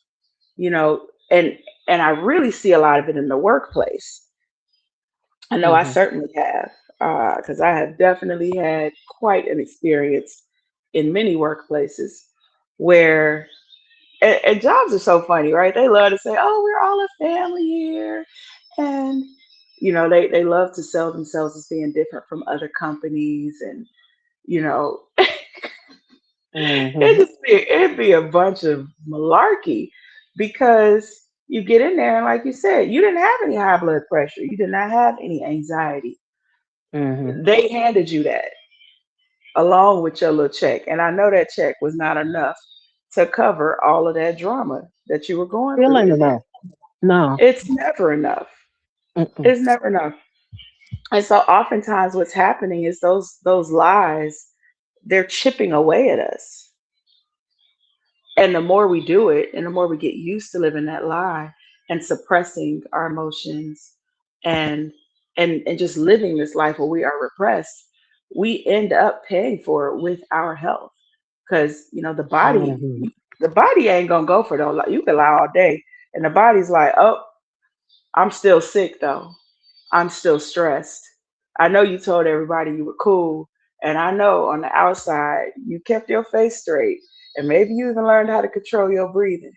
you know, and I really see a lot of it in the workplace. I know I Mhm. certainly have, because I have definitely had quite an experience in many workplaces where, and jobs are so funny, right? They love to say, "Oh, we're all a family here," and they love to sell themselves as being different from other companies, and you know, Mhm. it'd be a bunch of malarkey because you get in there and, like you said, you didn't have any high blood pressure, you did not have any anxiety. Mhm. They handed you that along with your little check. And I know that check was not enough to cover all of that drama that you were going Still through ain't in there. enough. No. It's never enough. Mm-mm. It's never enough. And so oftentimes what's happening is those lies, they're chipping away at us. And the more we do it, and the more we get used to living that lie and suppressing our emotions and and just living this life where we are repressed, we end up paying for it with our health. Because Mhm. the body ain't gonna go for those. Like, you can lie all day, and the body's like, "Oh, I'm still sick though. I'm still stressed. I know you told everybody you were cool, and I know on the outside you kept your face straight, and maybe you even learned how to control your breathing,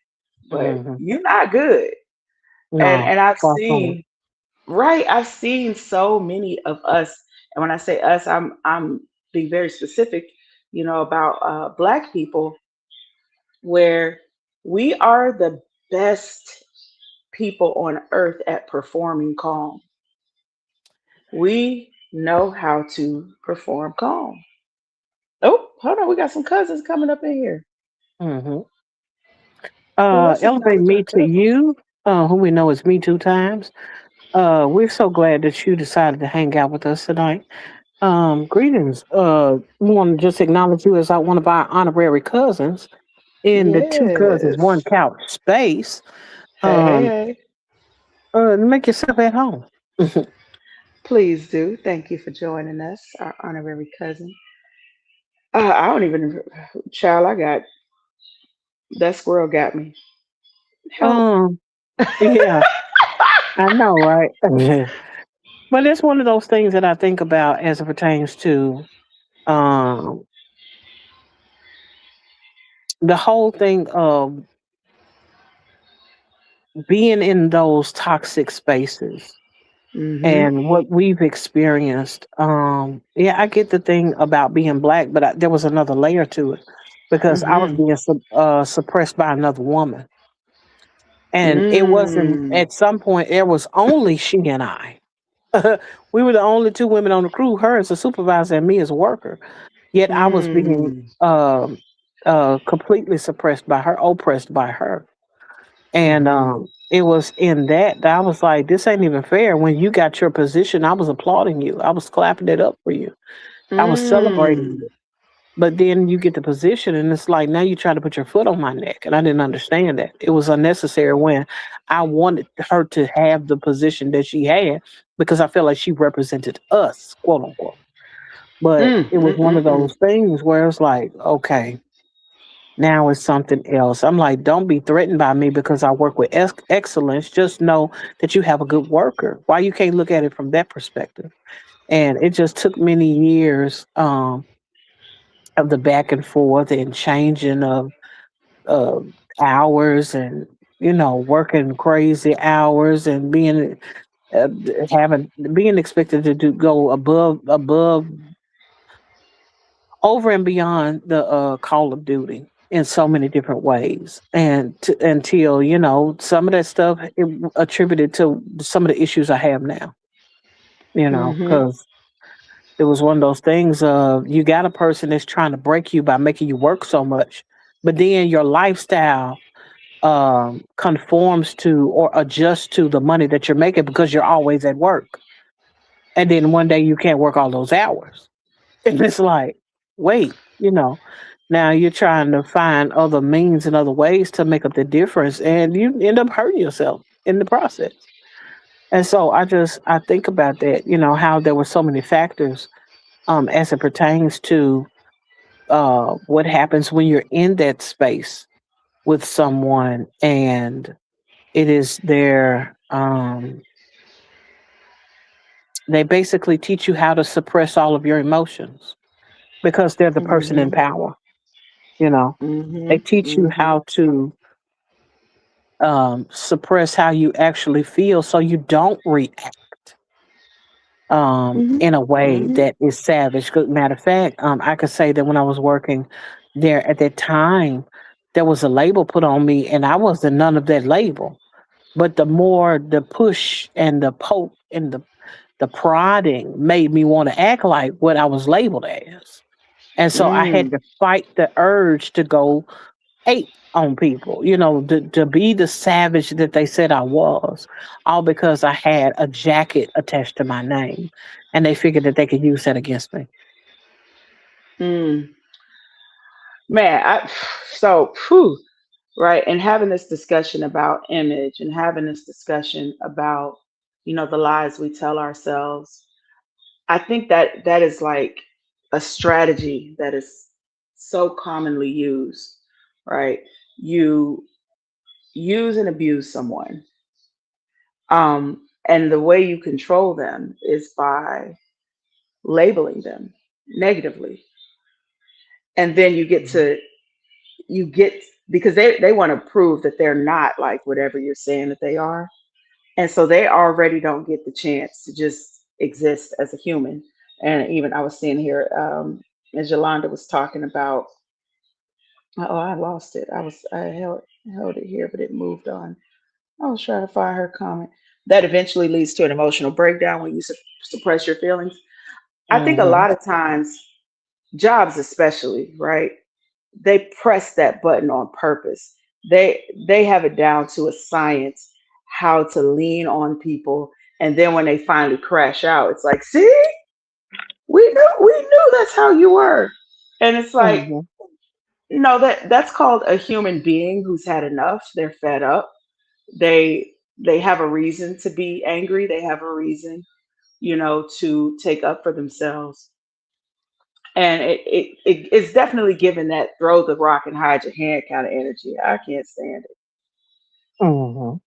but Mhm. you're not good." No. And I've Far from it. seen, right, I've seen so many of us, and when I say us, I'm being very specific, about Black people, where we are the best people on earth at performing calm. We know how to perform calm. Oh, hold on. We got some cousins coming up in here. Mhm. Well, let's Elevate acknowledge our me to cousins. you, who we know is me two times. We're so glad that you decided to hang out with us tonight. Greetings. We want to just acknowledge you as one of our honorary cousins in the two cousins, one Yes. couch space. Hey, hey, Um, hey. make yourself at home. Please do. Thank you for joining us, our honorary cousin. I don't even, child, that squirrel got me. Help. um, yeah, I know, right? But it's one of those things that I think about as it pertains to um, the whole thing of being in those toxic spaces Mm-hmm. and what we've experienced. Yeah, I get the thing about being black, but there was another layer to it because I was Mm-hmm. being suppressed by another woman. And it wasn't, Mm. at some point, there was only she and I. We were the only two women on the crew, her as a supervisor and me as a worker. Yet I was being Mm. completely suppressed by her, oppressed by her. And Mm-hmm. it was in that I was like, this ain't even fair. When you got your position, I was applauding you. I was clapping it up for you. I was celebrating Mm. you. But then you get the position, and it's like now you try to put your foot on my neck, and I didn't understand that it was unnecessary when I wanted her to have the position that she had because I felt like she represented us, quote unquote. But Mm. it was Mm. one Mm. of Mm. those things where it's like, okay, now it's something else. I'm like, don't be threatened by me because I work with excellence. Just know that you have a good worker. Why you can't look at it from that perspective? And it just took many years of the back and forth and changing of uh, hours and working crazy hours and uh, having being expected to do go above over and beyond the call of duty in so many different ways and until some of that stuff attributed to some of the issues I have now, Mm-hmm. because it was one of those things of you got a person that's trying to break you by making you work so much, but then your lifestyle conforms to or adjusts to the money that you're making because you're always at work. And then one day you can't work all those hours. And it's like, wait, now you're trying to find other means and other ways to make up the difference, and you end up hurting yourself in the process. And so I think about that, how there were so many factors as it pertains to what happens when you're in that space with someone and it is their they basically teach you how to suppress all of your emotions because they're the person in Mhm. power. You know, they Mhm. teach you Mhm. how to suppress how you actually feel so you don't react Mhm. in a way Mhm. that is savage. Good matter of fact, I could say that when I was working there at that time, there was a label put on me, and I wasn't none of that label. But the more the push and the poke and the prodding made me want to act like what I was labeled as. And so I had Mm. to fight the urge to go ape on people, to be the savage that they said I was, all because I had a jacket attached to my name. And they figured that they could use that against me. Mm. Man, so whew, right, and having this discussion about image and having this discussion about the lies we tell ourselves. I think that that is like a strategy that is so commonly used, right? You use and abuse someone, and the way you control them is by labeling them negatively, and then Mhm. you get because they want to prove that they're not like whatever you're saying that they are. And so they already don't get the chance to just exist as a human. And even I was seeing here, as Yolanda was talking about, oh, I lost it. I held it here, but it moved on. I was trying to find her comment. That eventually leads to an emotional breakdown when you suppress your feelings. I think a Mhm. lot of times, jobs especially, right? They press that button on purpose. They have it down to a science how to lean on people, and then when they finally crash out, it's like, see, we knew that's how you were, and it's like, Mhm. no, that's called a human being who's had enough. They're fed up. They have a reason to be angry. They have a reason, to take up for themselves. And it's definitely given that throw the rock and hide your hand kind of energy. I can't stand it. Mhm.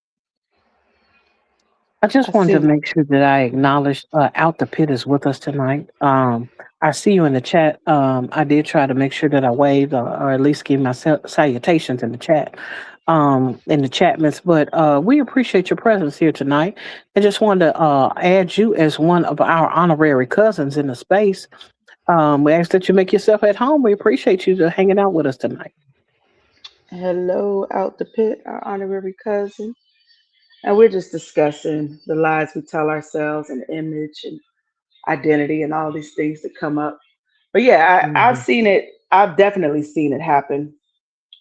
I I just wanted to see. make sure that I acknowledge Out the Pit is with us tonight. I see you in the chat. I did try to make sure that I waved or at least give my salutations in the chatments. But we appreciate your presence here tonight. I just wanted to add you as one of our honorary cousins in the space. We ask that you make yourself at home. We appreciate you hanging out with us tonight. Hello, out the pit, our honorary cousin. And we're just discussing the lies we tell ourselves and image and identity and all these things that come up. But yeah, I've Hmm. seen it. I've definitely seen it happen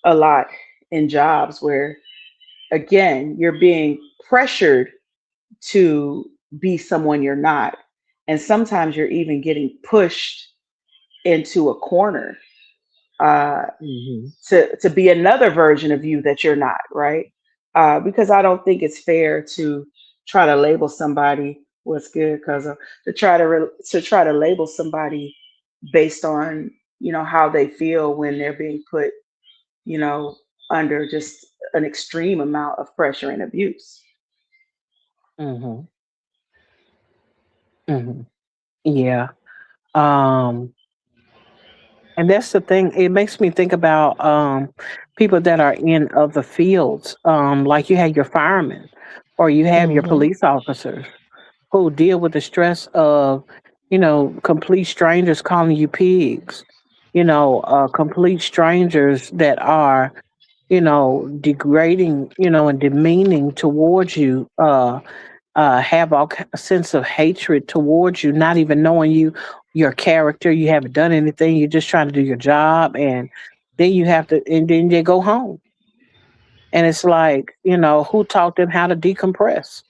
a lot in jobs where, again, you're being pressured to be someone you're not. And sometimes you're even getting pushed into a corner, uh, Hmm. to be another version of you that you're not, right? Because I don't think it's fair to try to label somebody what's good, because to try to label somebody based on how they feel when they're being put you know under just an extreme amount of pressure and abuse. Hmm. Hmm. Yeah. Um, And that's the thing. It makes me think about people that are in other fields, like you have your firemen or you have your Hmm. police officers who deal with the stress of, complete strangers calling you pigs, complete strangers that are, degrading, and demeaning towards you. Have a sense of hatred towards you, not even knowing your character. You haven't done anything. You're just trying to do your job, and then you have to, and then they go home. And it's like, who taught them how to decompress?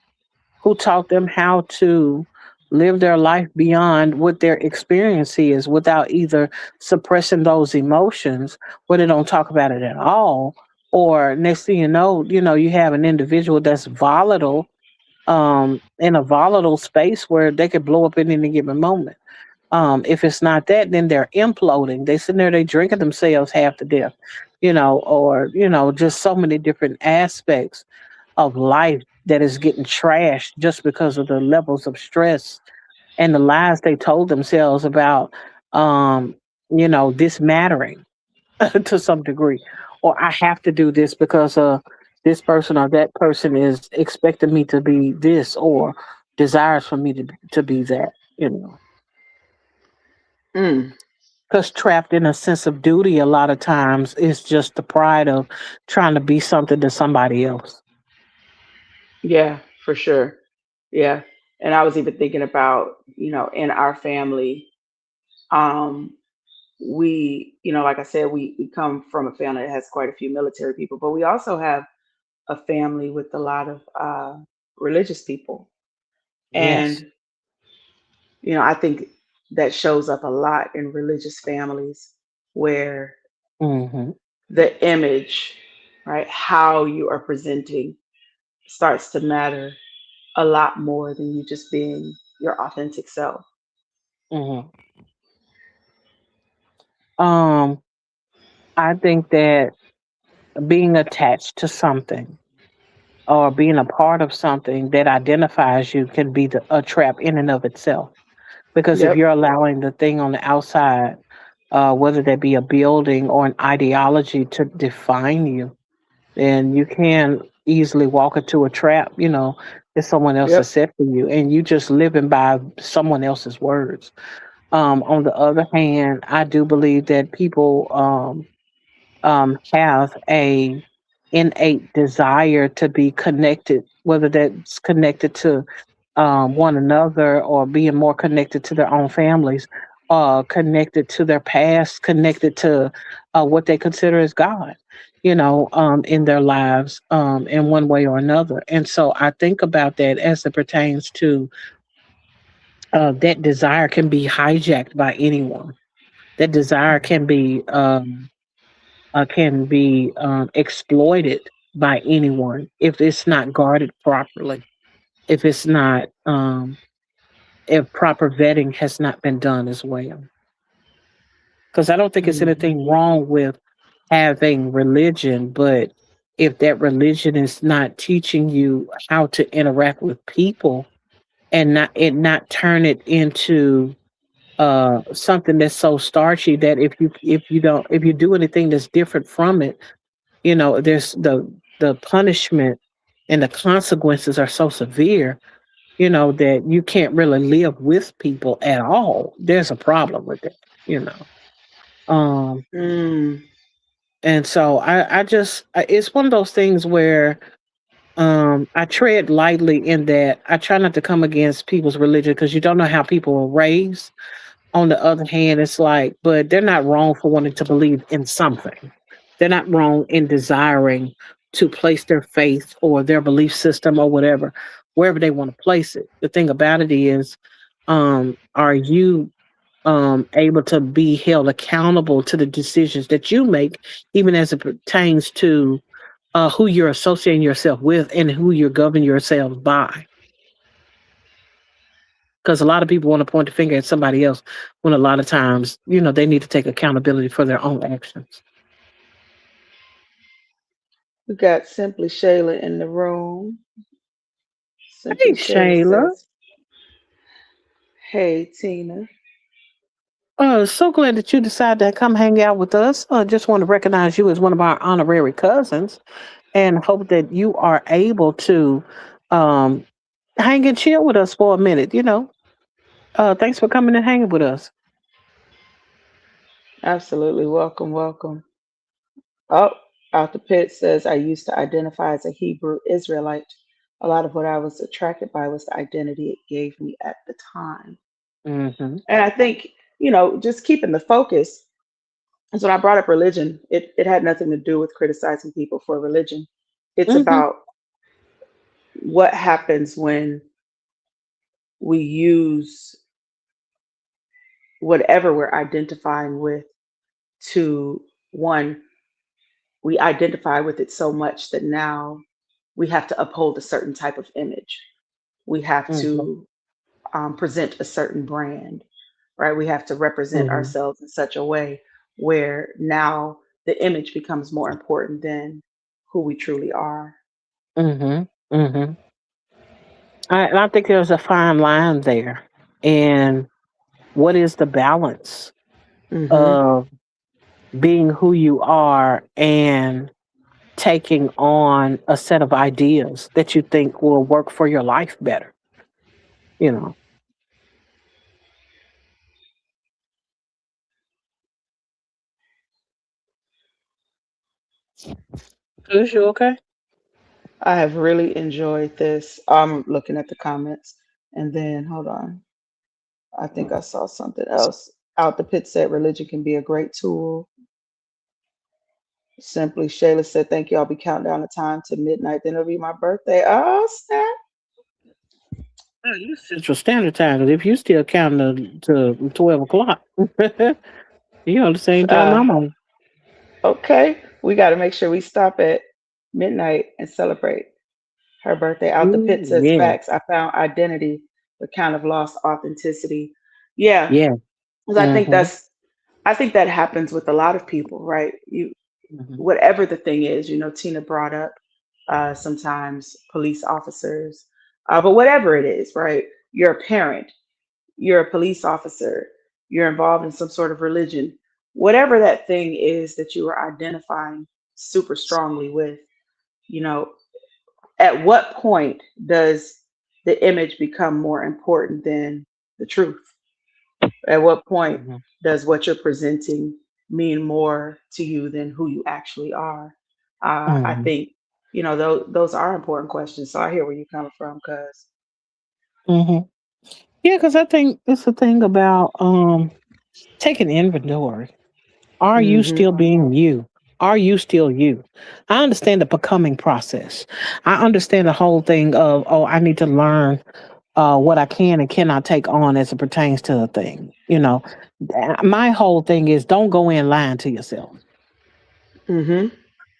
Who taught them how to live their life beyond what their experience is without either suppressing those emotions where they don't talk about it at all, or next thing you know, you have an individual that's volatile, in a volatile space where they could blow up at any given moment. If it's not that, then they're imploding. They sitting there, they drinking themselves half to death, or just so many different aspects of life that is getting trashed just because of the levels of stress and the lies they told themselves about, um, this mattering to some degree, or I have to do this because this person or that person is expecting me to be this or desires for me to be that. You know, Mm, because trapped in a sense of duty a lot of times is just the pride of trying to be something to somebody else. yeah, for sure. Yeah. And I was even thinking about, in our family, um, like I said, we come from a family that has quite a few military people, but we also have a family with a lot of religious people. Yes. And, I think that shows up a lot in religious families where Hmm. the image, right, how you are presenting starts to matter a lot more than you just being your authentic self. Hmm. Um, I think that being attached to something or being a part of something that identifies you can be a trap in and of itself. Because if Yep. you're allowing the thing on the outside, whether that be a building or an ideology, to define you, then you can easily walk into a trap, that someone else has Yep. set for you, and you just living by someone else's words. On the other hand, I do believe that people have a innate desire to be connected, whether that's connected to one another or being more connected to their own families, connected to their past, connected to what they consider as God, in their lives, in one way or another. And so I think about that as it pertains to that desire can be hijacked by anyone. That desire can be exploited by anyone if it's not guarded properly. If it's not if proper vetting has not been done as well. Because I don't think it's Hmm. anything wrong with having religion, but if that religion is not teaching you how to interact with people and not turn it into something that's so starchy that if you do anything that's different from it, there's the punishment and the consequences are so severe, that you can't really live with people at all. There's a problem with it, you know. Um, Mm. and so it's one of those things where I tread lightly in that I try not to come against people's religion because you don't know how people are raised. On the other hand, it's like, but they're not wrong for wanting to believe in something. They're not wrong in desiring to place their faith or their belief system or whatever, wherever they want to place it. The thing about it is, are you able to be held accountable to the decisions that you make, even as it pertains to who you're associating yourself with and who you're governing yourselves by? Because a lot of people want to point the finger at somebody else when a lot of times, they need to take accountability for their own actions. We got Simply Shayla in the room. Hey, Simply Shayla Shayla. says, "Hey Tina." So glad that you decided to come hang out with us. Just want to recognize you as one of our honorary cousins and hope that you are able to um, hang and chill with us for a minute. Thanks for coming and hanging with us. Absolutely. Welcome, welcome. Oh, out the pit says, "I used to identify as a Hebrew Israelite. A lot of what I was attracted by was the identity it gave me at the time." Hmm. And I think, just keeping the focus. And so when I brought up religion, it had nothing to do with criticizing people for religion. It's Mhm. about what happens when we use whatever we're identifying with to, one, we identify with it so much that now we have to uphold a certain type of image. We have Mhm. to present a certain brand, right? We have to represent Mhm. ourselves in such a way where now the image becomes more important than who we truly are. Mhm. Mhm. And I think there's a fine line there. And what is the balance Hmm. of being who you are and taking on a set of ideas that you think will work for your life better, you know? Is you okay? I have really enjoyed this. I'm looking at the comments, and then hold on. I think I saw something else. Out the Pit said religion can be a great tool. Simply Shayla said, thank you. I'll be counting down the time to midnight. Then it'll be my birthday. Oh, snap. Well, you Central Standard Time, 'cause if you still counting to 12 o'clock, you on the same time Uh, I'm on. okay. We got to make sure we stop at midnight and celebrate her birthday. Out the Pit Ooh, says, yeah, facts. I found identity, but kind of lost authenticity. Yeah. yeah. 'Cause Mm-hmm. I think that happens with a lot of people, right? Mm-hmm. Whatever the thing is, Tina brought up sometimes police officers, but whatever it is, right? You're a parent, you're a police officer, you're involved in some sort of religion, whatever that thing is that you are identifying super strongly with, you know, at what point does the image become more important than the truth? At what point Mm-hmm. does what you're presenting mean more to you than who you actually are? I Mm-hmm. think, those are important questions. So I hear where you're coming from, cause. Mm-hmm. Yeah, because I think it's a thing about taking inventory. Are you Hmm. still being you? Are you still you? I understand the becoming process. I understand the whole thing of, oh, I need to learn what I can and cannot take on as it pertains to a thing. My whole thing is don't go in lying to yourself. Hmm.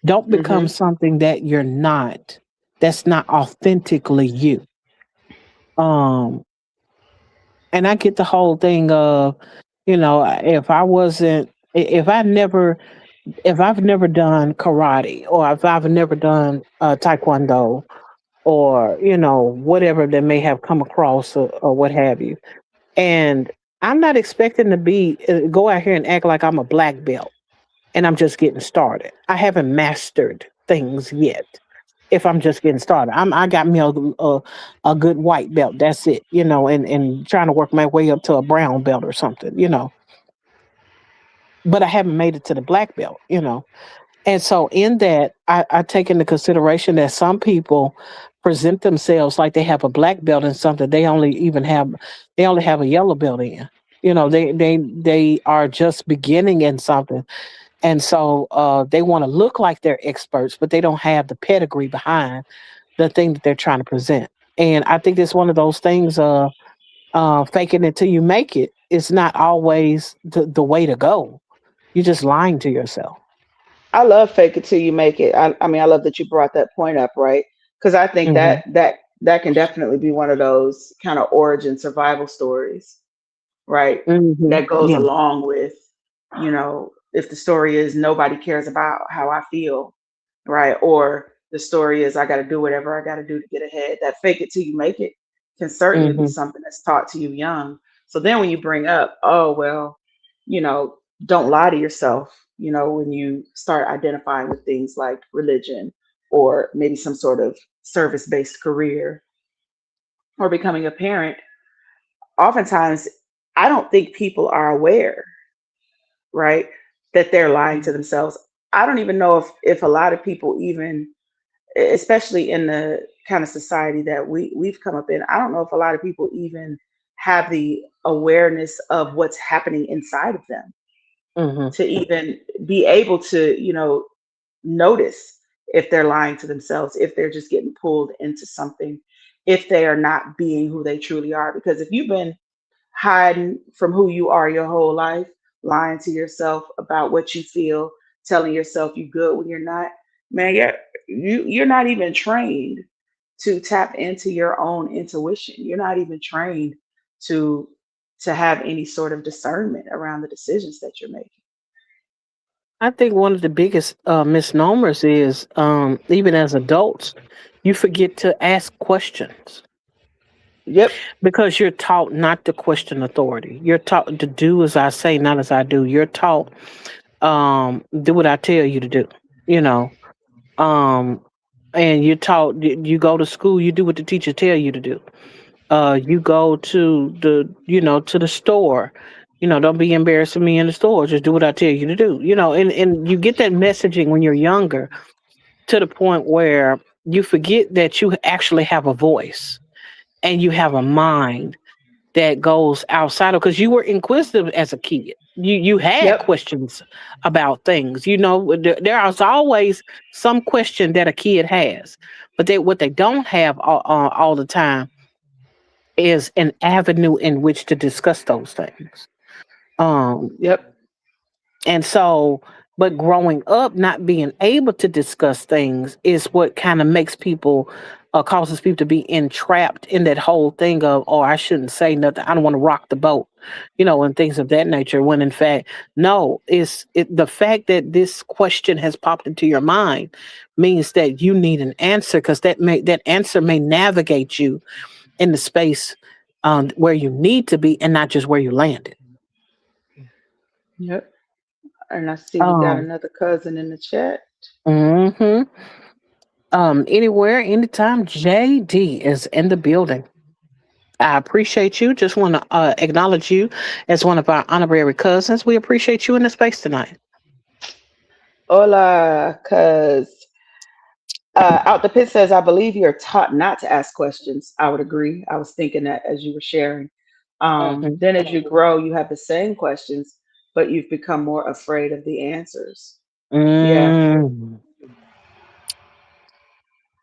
Don't become Hmm. something that you're not, that's not authentically you. Um, and I get the whole thing of, if I wasn't, if I've never done karate or if I've never done taekwondo or, whatever that may have come across or what have you. And I'm not expecting to go out here and act like I'm a black belt and I'm just getting started. I haven't mastered things yet. If I'm just getting started, I got me a good white belt. That's it, and trying to work my way up to a brown belt or something. But I haven't made it to the black belt. And so in that, I take into consideration that some people present themselves like they have a black belt in something they only have a yellow belt in. They are just beginning in something. And so they want to look like they're experts, but they don't have the pedigree behind the thing that they're trying to present. And I think it's one of those things, faking it till you make it is not always the way to go. You're just lying to yourself. I love fake it till you make it. I mean, I love that you brought that point up, right? Because I think Hmm. that can definitely be one of those kind of origin survival stories, right? Hmm. That goes Yeah. along with, if the story is nobody cares about how I feel, right? Or the story is I got to do whatever I got to do to get ahead. That fake it till you make it can certainly be Hmm. something that's taught to you young. So then when you bring up, oh, well, you know, don't lie to yourself, when you start identifying with things like religion or maybe some sort of service based career or becoming a parent, oftentimes I don't think people are aware, right, that they're lying to themselves. I don't even know if a lot of people even, especially in the kind of society that we've come up in, I don't know if a lot of people even have the awareness of what's happening inside of them Hmm. to even be able to, notice. if they're lying to themselves, if they're just getting pulled into something, if they are not being who they truly are. Because if you've been hiding from who you are your whole life, lying to yourself about what you feel, telling yourself you good when you're not, man, you're not even trained to tap into your own intuition. You're not even trained to have any sort of discernment around the decisions that you're making. I think one of the biggest misnomers is even as adults, you forget to ask questions Yep, because you're taught not to question authority. You're taught to do as I say, not as I do. You're taught do what I tell you to do. You know, um, and you're taught you go to school, you do what the teacher tell you to do. You go to the store. Don't be embarrassing me in the store. Just do what I tell you to do. And you get that messaging when you're younger to the point where you forget that you actually have a voice and you have a mind that goes outside of, because you were inquisitive as a kid. You had yep, questions about things. There is always some question that a kid has, but what they don't have all the time is an avenue in which to discuss those things. Um, yep, and so, but growing up, not being able to discuss things is what kind of makes people, causes people to be entrapped in that whole thing of, oh, I shouldn't say nothing. I don't want to rock the boat, and things of that nature. When in fact, no, the fact that this question has popped into your mind means that you need an answer, because that answer may navigate you in the space where you need to be and not just where you landed. yep. And I see we got Um, another cousin in the chat. hmm Anywhere, anytime, JD is in the building. I appreciate you. Just want to acknowledge you as one of our honorary cousins. We appreciate you in the space tonight. Hola, cuz out the pit says, I believe you're taught not to ask questions. I would agree. I was thinking that as you were sharing. hmm Then as you grow, you have the same questions, but you've become more afraid of the answers. Yeah, mm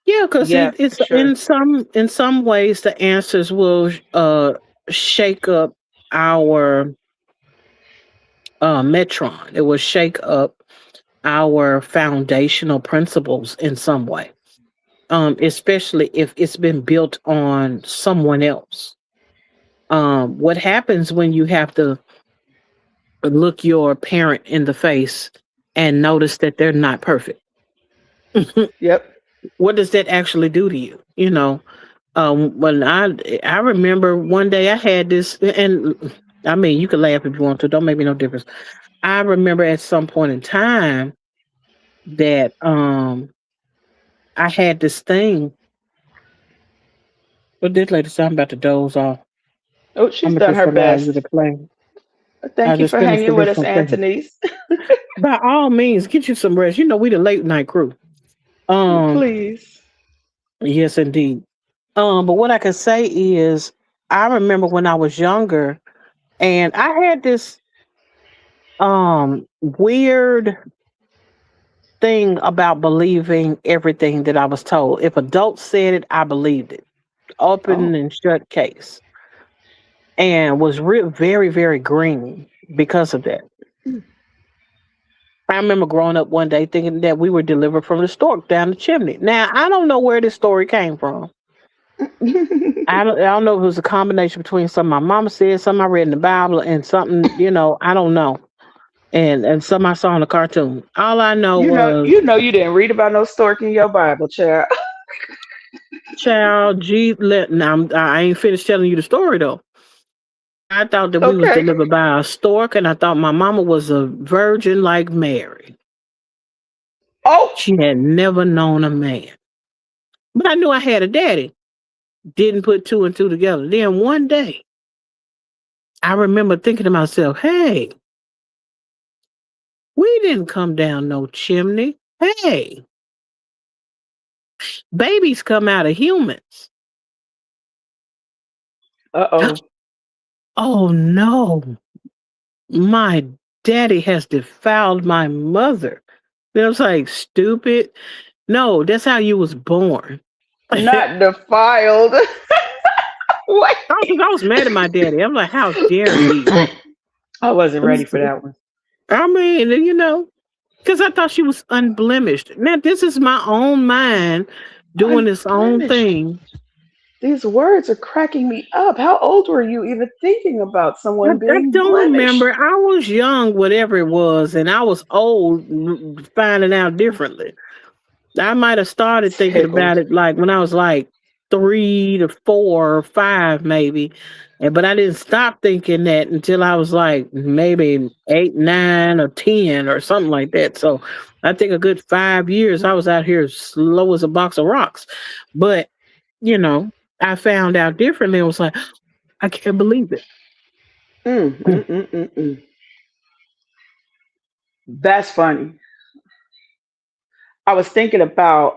Yeah, because yeah, for it's sure. in some ways the answers will shake up our metron. It will shake up our foundational principles in some way, especially if it's been built on someone else. What happens when you have to look your parent in the face and notice that they're not perfect? Yep. What does that actually do to you? When I remember one day I had this, and I mean, you can laugh if you want to. Don't make me no difference. I remember at some point in time that I had this thing. But this lady said I'm about to doze off. Oh, I'm she's gonna done just her allow you to best. play. I Thank you just for finished hanging with this us, one thing. Anthony's. By all means, get you some rest. We the late night crew. Um, Please. yes, indeed. But what I can say is, I remember when I was younger, and I had this weird thing about believing everything that I was told. If adults said it, I believed it. Open Oh. and shut case, and was very, very green because of that. I remember growing up one day thinking that we were delivered from the stork down the chimney. Now, I don't know where this story came from. I don't know if it was a combination between something my mama said, something I read in the Bible, and something, I don't know. And something I saw in a cartoon. All I know was, you didn't read about no stork in your Bible, child. child, now I ain't finished telling you the story though. I thought that we was Okay. delivered by a stork, and I thought my mama was a virgin like Mary. Oh. She had never known a man. But I knew I had a daddy. Didn't put two and two together. Then one day, I remember thinking to myself, hey, we didn't come down no chimney. Hey, babies come out of humans. Uh oh. Oh no, my daddy has defiled my mother. And I was like, stupid. No, that's how you was born. I Not defiled. What? I was mad at my daddy. I'm like, how dare he? I wasn't ready for that one. I mean, because I thought she was unblemished. Now, this is my own mind doing its own Unblemished. thing. These words are cracking me up. How old were you even thinking about I, someone I being don't remember. blemished? I was young, whatever it was, and I was old, finding out differently. I might have started thinking about Tickled. it like when I was like 3 to 4 or 5, maybe. But I didn't stop thinking that until I was like maybe 8, 9, or 10 or something like that. So I think a good 5 years I was out here slow as a box of rocks. But, you know, I found out differently. I was like, I can't believe it. Mm, mm, mm, mm, mm. That's funny. I was thinking about,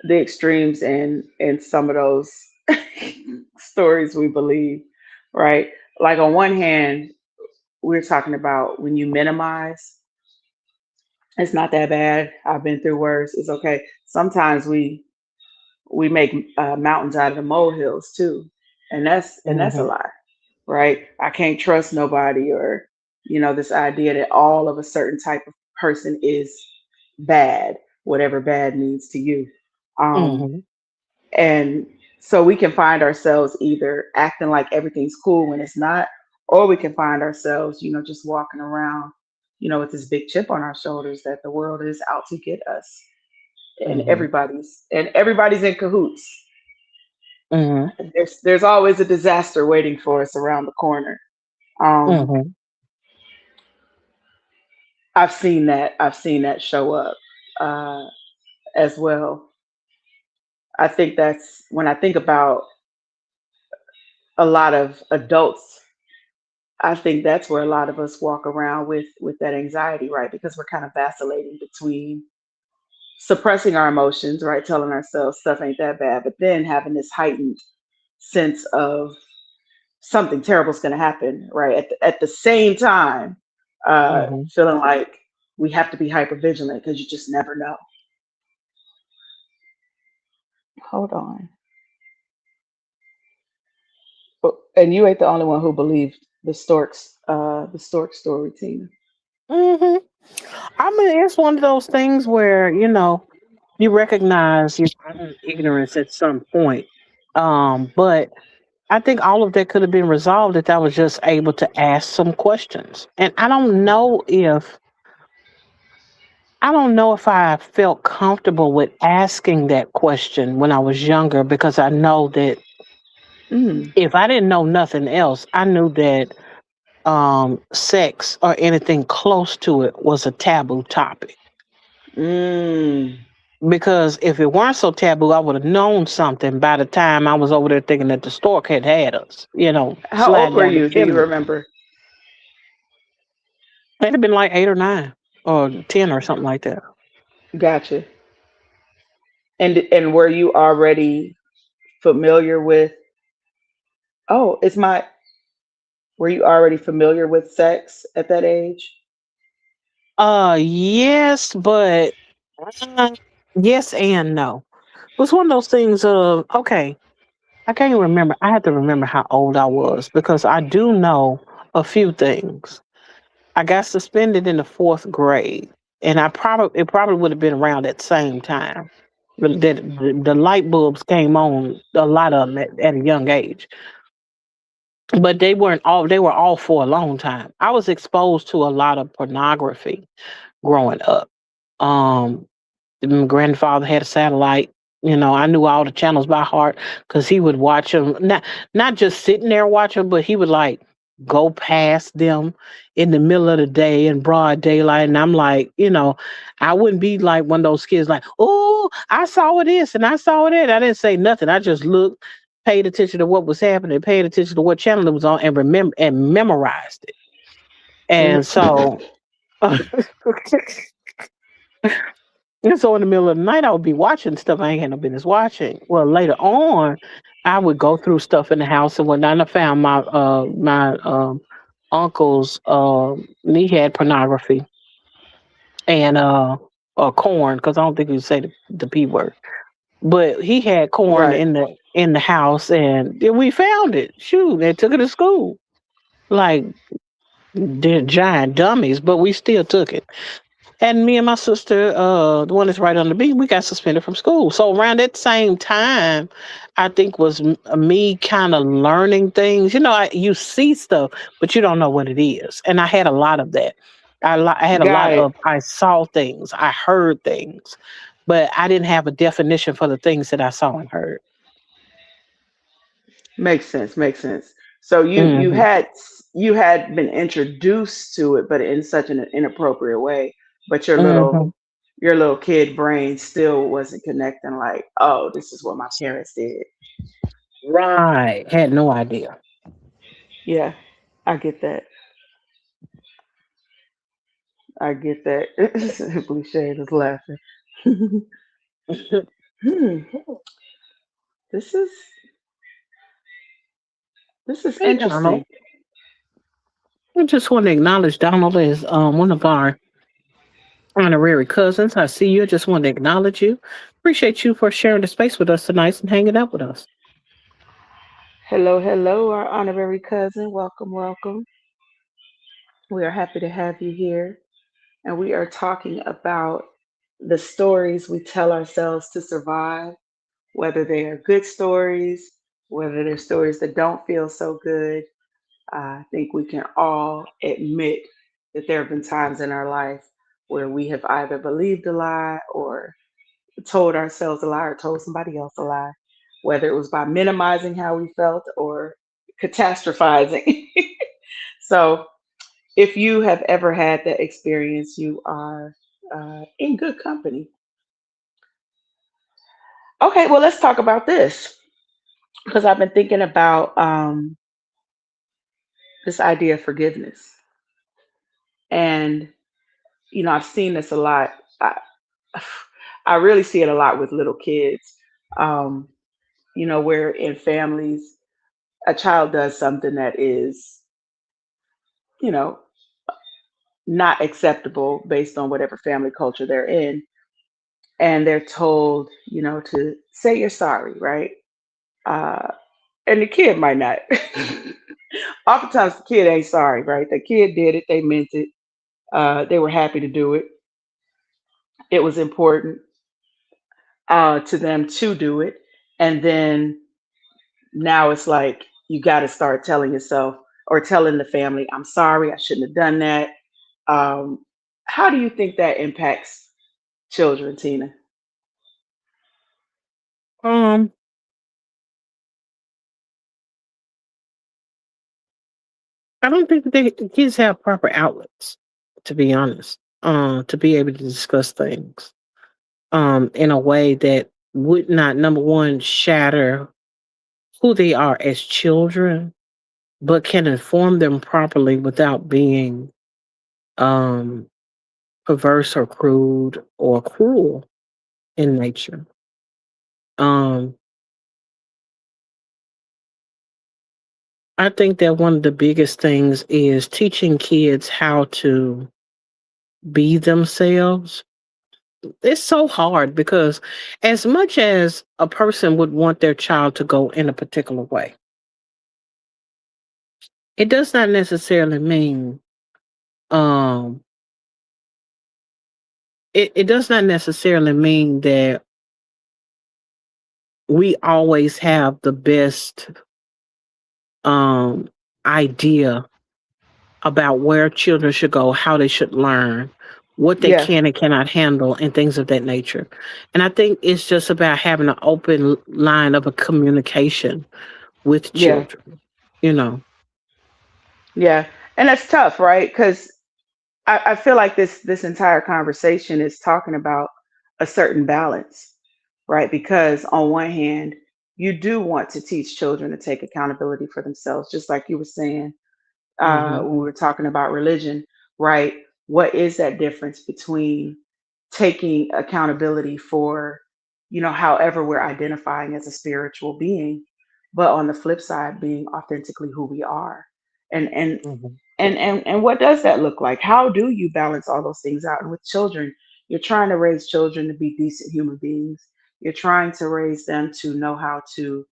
the extremes in some of those stories we believe, right? Like on one hand, we're talking about when you minimize, it's not that bad. I've been through worse. It's okay. Sometimes we make mountains out of the molehills too, and that's a Hmm. lie, right? I can't trust nobody, or this idea that all of a certain type of person is bad, whatever bad means to you. Um, Hmm. and so we can find ourselves either acting like everything's cool when it's not, or we can find ourselves, just walking around, with this big chip on our shoulders that the world is out to get us, and Hmm. everybody's in cahoots. Hmm. There's always a disaster waiting for us around the corner. Um, Hmm. I've seen that show up uh, as well. I think that's when I think about a lot of adults. I think that's where a lot of us walk around with that anxiety, right? Because we're kind of vacillating between suppressing our emotions, right? Telling ourselves stuff ain't that bad, but then having this heightened sense of something terrible is going to happen, right? At the same time, Hmm. feeling like we have to be hyper vigilant because you just never know. Hold on. And you ain't the only one who believed the stork story, Tina. Hmm. I mean, it's one of those things where, you recognize your own ignorance at some point. But I think all of that could have been resolved if I was just able to ask some questions. And I don't know if I felt comfortable with asking that question when I was younger, because I know that Mm, if I didn't know nothing else, I knew that sex or anything close to it was a taboo topic. mm. Because if it weren't so taboo, I would have known something by the time I was over there thinking that the stork had us, How old sliding were down the you? Do you chimney. remember? It'd have been like 8 or 9 or 10 or something like that. Gotcha. And were you already familiar with? Oh, were you already familiar with sex at that age? Yes, but uh, yes and no. It was one of those things of, okay, I can't even remember. I had to remember how old I was because I do know a few things. I got suspended in the fourth grade, and it probably would have been around that same time. The light bulbs came on, a lot of them at a young age, but they weren't all. They were all for a long time. I was exposed to a lot of pornography growing up. Um, my grandfather had a satellite. I knew all the channels by heart because he would watch them. Not just sitting there watching, but he would like go past them in the middle of the day in broad daylight. And I'm like, I wouldn't be like one of those kids like, oh, I saw this and I saw that. I didn't say nothing. I just looked, paid attention to what was happening, paid attention to what channel it was on, and remember and memorized it. And so And so in the middle of the night, I would be watching stuff I ain't had no business watching. Well, later on, I would go through stuff in the house and whatnot. And I found uncle's he had pornography and or corn, because I don't think you say the p word, but he had corn Right. in the house, and then we found it. Shoot, they took it to school like they're giant dummies, but we still took it. And me and my sister, the one that's right under me, we got suspended from school. So around that same time, I think was me kind of learning things. You know, you see stuff, but you don't know what it is. And I had a lot of that. I had a lot Got it. of, I saw things, I heard things, but I didn't have a definition for the things that I saw and heard. Makes sense. Makes sense. So Hmm. you had been introduced to it, but in such an inappropriate way. But Hmm. your little kid brain still wasn't connecting. Like, oh, this is what my parents did. Right. Had no idea. Yeah, I get that. I get that. Blue Shade is laughing. Hmm. This is this is Hey, Donald. interesting. I just want to acknowledge Donald as one of our honorary cousins. I see you. I just want to acknowledge you. Appreciate you for sharing the space with us tonight and hanging out with us. Hello, hello, our honorary cousin. Welcome, welcome. We are happy to have you here. And we are talking about the stories we tell ourselves to survive, whether they are good stories, whether they're stories that don't feel so good. I think we can all admit that there have been times in our life where we have either believed a lie or told ourselves a lie or told somebody else a lie, whether it was by minimizing how we felt or catastrophizing. So, if you have ever had that experience, you are in good company. Okay, well, let's talk about this because I've been thinking about this idea of forgiveness. And, I've seen this a lot. I, I really see it a lot with little kids, um, where in families, a child does something that is, you know, not acceptable based on whatever family culture they're in. And they're told, to say you're sorry, right? Uh, and the kid might not. Oftentimes, the kid ain't sorry, right? The kid did it, they meant it, they were happy to do it. It was important to them to do it. And then now it's like you got to start telling yourself or telling the family, I'm sorry, I shouldn't have done that. Um, how do you think that impacts children, Tina? Um, I don't think the kids have proper outlets, to be honest, to be able to discuss things in a way that would not, number one, shatter who they are as children, but can inform them properly without being um, perverse or crude or cruel in nature. Um, I think that one of the biggest things is teaching kids how to be themselves. It's so hard because, as much as a person would want their child to go in a particular way, it does not necessarily mean um it does not necessarily mean that we always have the best um idea about where children should go, how they should learn, what they Yeah, can and cannot handle, and things of that nature. And I think it's just about having an open line of a communication with yeah, children, you know. yeah. And that's tough, right? Because I feel like this entire conversation is talking about a certain balance, right? Because on one hand, you do want to teach children to take accountability for themselves, just like you were saying Hmm. when we were talking about religion, right? What is that difference between taking accountability for, however we're identifying as a spiritual being, but on the flip side, being authentically who we are? And Mhm. and what does that look like? How do you balance all those things out? And with children, you're trying to raise children to be decent human beings. You're trying to raise them to know how to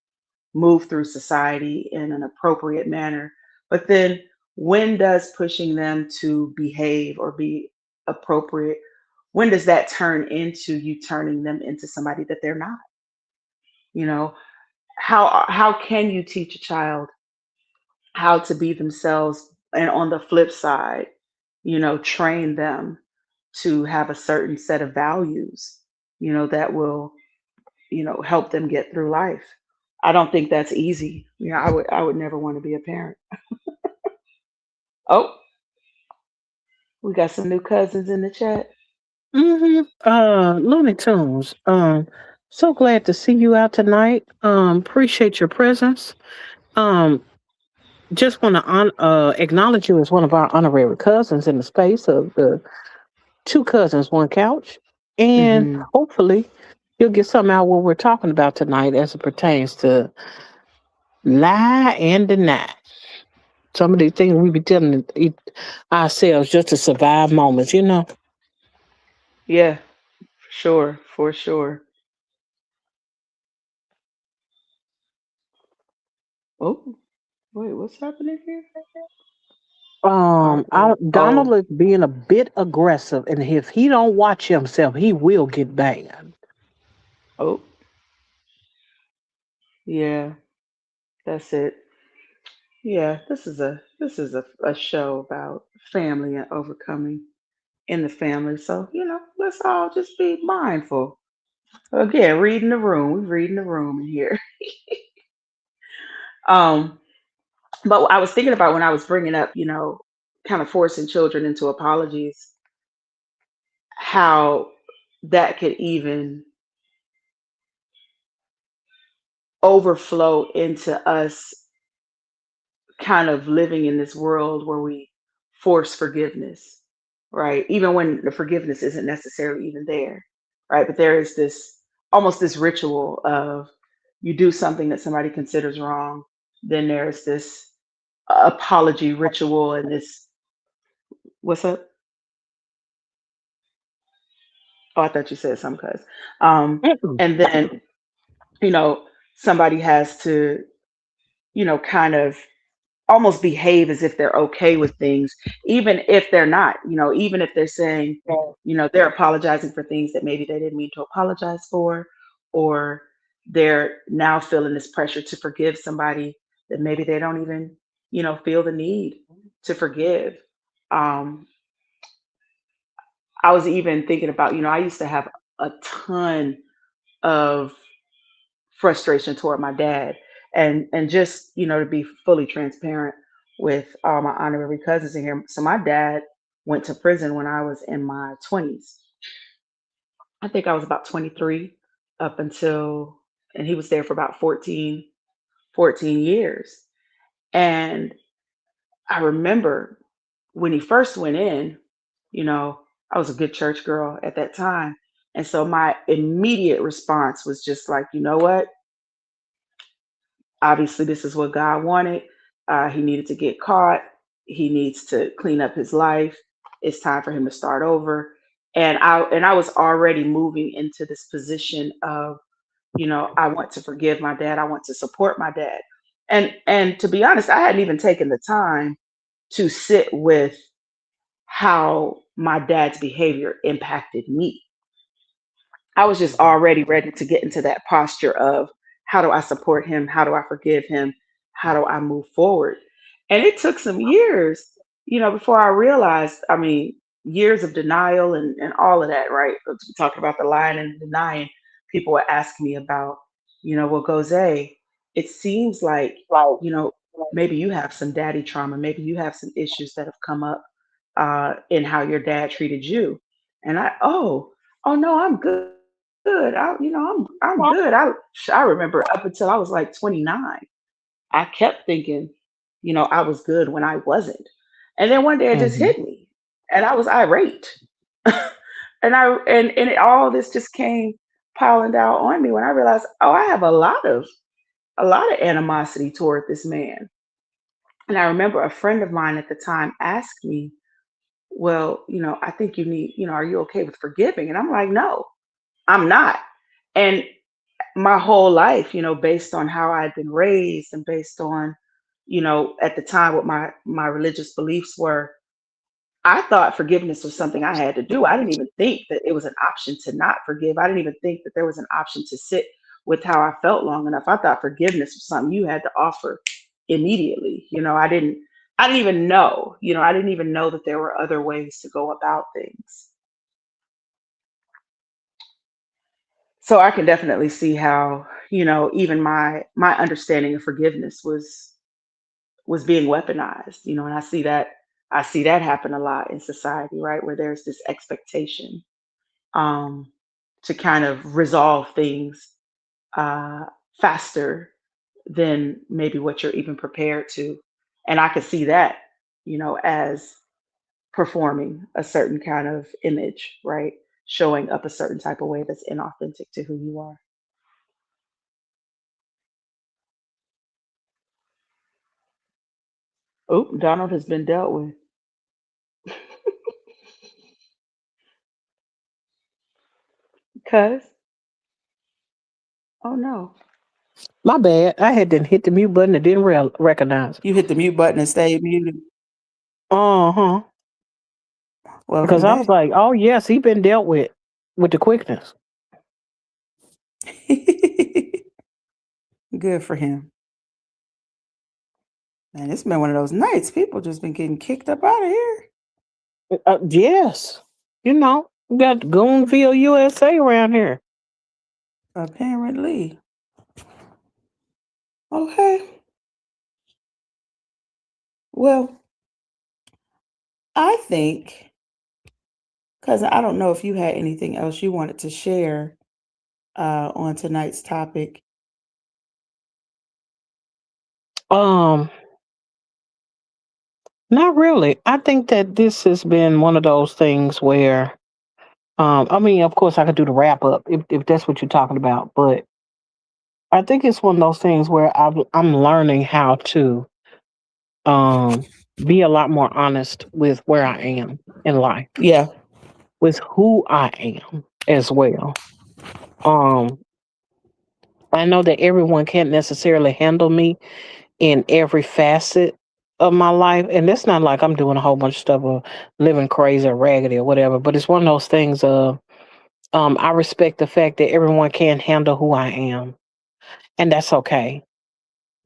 move through society in an appropriate manner. But then when does pushing them to behave or be appropriate, when does that turn into you turning them into somebody that they're not? You know, how can you teach a child how to be themselves, and on the flip side, train them to have a certain set of values, that will, help them get through life. I don't think that's easy. I would never want to be a parent. Oh, we got some new cousins in the chat. Looney Tunes. So glad to see you out tonight. Appreciate your presence. Um, just want to acknowledge you as one of our honorary cousins in the space of the two cousins, one couch, and Hmm. hopefully you'll get something out what we're talking about tonight as it pertains to lie and deny. Some of these things we be telling ourselves just to survive moments, you know. Yeah, for sure, for sure. Oh, wait, what's happening here? Donald Oh, is being a bit aggressive, and if he don't watch himself, he will get banned. oh, yeah, that's it. Yeah, this is a show about family and overcoming in the family. So, let's all just be mindful. Again, reading the room. We're reading the room in here. Um, but I was thinking about when I was bringing up, kind of forcing children into apologies, how that could even overflow into us kind of living in this world where we force forgiveness, right? Even when the forgiveness isn't necessarily even there, right? But there is this almost this ritual of you do something that somebody considers wrong, then there's this apology ritual and this, what's up? Oh, I thought you said something, cuz. Mm-mm. And then, you know, somebody has to, kind of almost behave as if they're okay with things, even if they're not, even if they're saying, they're apologizing for things that maybe they didn't mean to apologize for, or they're now feeling this pressure to forgive somebody that maybe they don't even, feel the need to forgive. Um, I was even thinking about, I used to have a ton of frustration toward my dad. And just, to be fully transparent with all my honorary cousins in here. So my dad went to prison when I was in my 20s. I think I was about 23 up until, and he was there for about 14 years. And I remember when he first went in, you know, I was a good church girl at that time. And so my immediate response was just like, you know what? Obviously, this is what God wanted. He needed to get caught. He needs to clean up his life. It's time for him to start over. And I was already moving into this position of, I want to forgive my dad. I want to support my dad. And to be honest, I hadn't even taken the time to sit with how my dad's behavior impacted me. I was just Mhm. already ready to get into that posture of how do I support him? How do I forgive him? How do I move forward? And it took some years, before I realized, I mean, years of denial and all of that, right? We're talking about the lying and denying. People were asking me about, well, Gose, it seems like, you know, maybe you have some daddy trauma. Maybe you have some issues that have come up in how your dad treated you. And oh no, I'm good. I'm good. I remember up until I was like 29, I kept thinking, I was good when I wasn't. And then one day it just Mhm. hit me, and I was irate. All this just came piling down on me when I realized, oh, I have a lot of animosity toward this man. And I remember a friend of mine at the time asked me, well, I think you need, are you okay with forgiving? And I'm like, no, I'm not. And my whole life, based on how I'd been raised and based on, at the time what my religious beliefs were, I thought forgiveness was something I had to do. I didn't even think that it was an option to not forgive. I didn't even think that there was an option to sit with how I felt long enough. I thought forgiveness was something you had to offer immediately. I didn't even know, I didn't even know that there were other ways to go about things. So I can definitely see how, even my understanding of forgiveness was being weaponized, and I see that happen a lot in society, right? Where there's this expectation um, to kind of resolve things uh, faster than maybe what you're even prepared to. And I could see that, as performing a certain kind of image, right? Showing up a certain type of way that's inauthentic to who you are. Oh, Donald has been dealt with. Cuz, oh no. My bad. I had to hit the mute button and didn't recognize. You hit the mute button and stayed muted. Uh huh. Because Welcome I was back. like, oh yes, he been dealt with the quickness. Good for him. Man, it's been one of those nights. People just been getting kicked up out of here. Yes, we got Goonville, USA around here. Apparently. Okay. Well, I think, because I don't know if you had anything else you wanted to share on tonight's topic. Um, Not really. I think that this has been one of those things where, I mean, of course, I could do the wrap up if that's what you're talking about, but I think it's one of those things where I'm learning how to um, be a lot more honest with where I am in life, Yeah. with who I am as well. Um, I know that everyone can't necessarily handle me in every facet of my life. And it's not like I'm doing a whole bunch of stuff or living crazy or raggedy or whatever, but it's one of those things of I respect the fact that everyone can't handle who I am. And that's okay.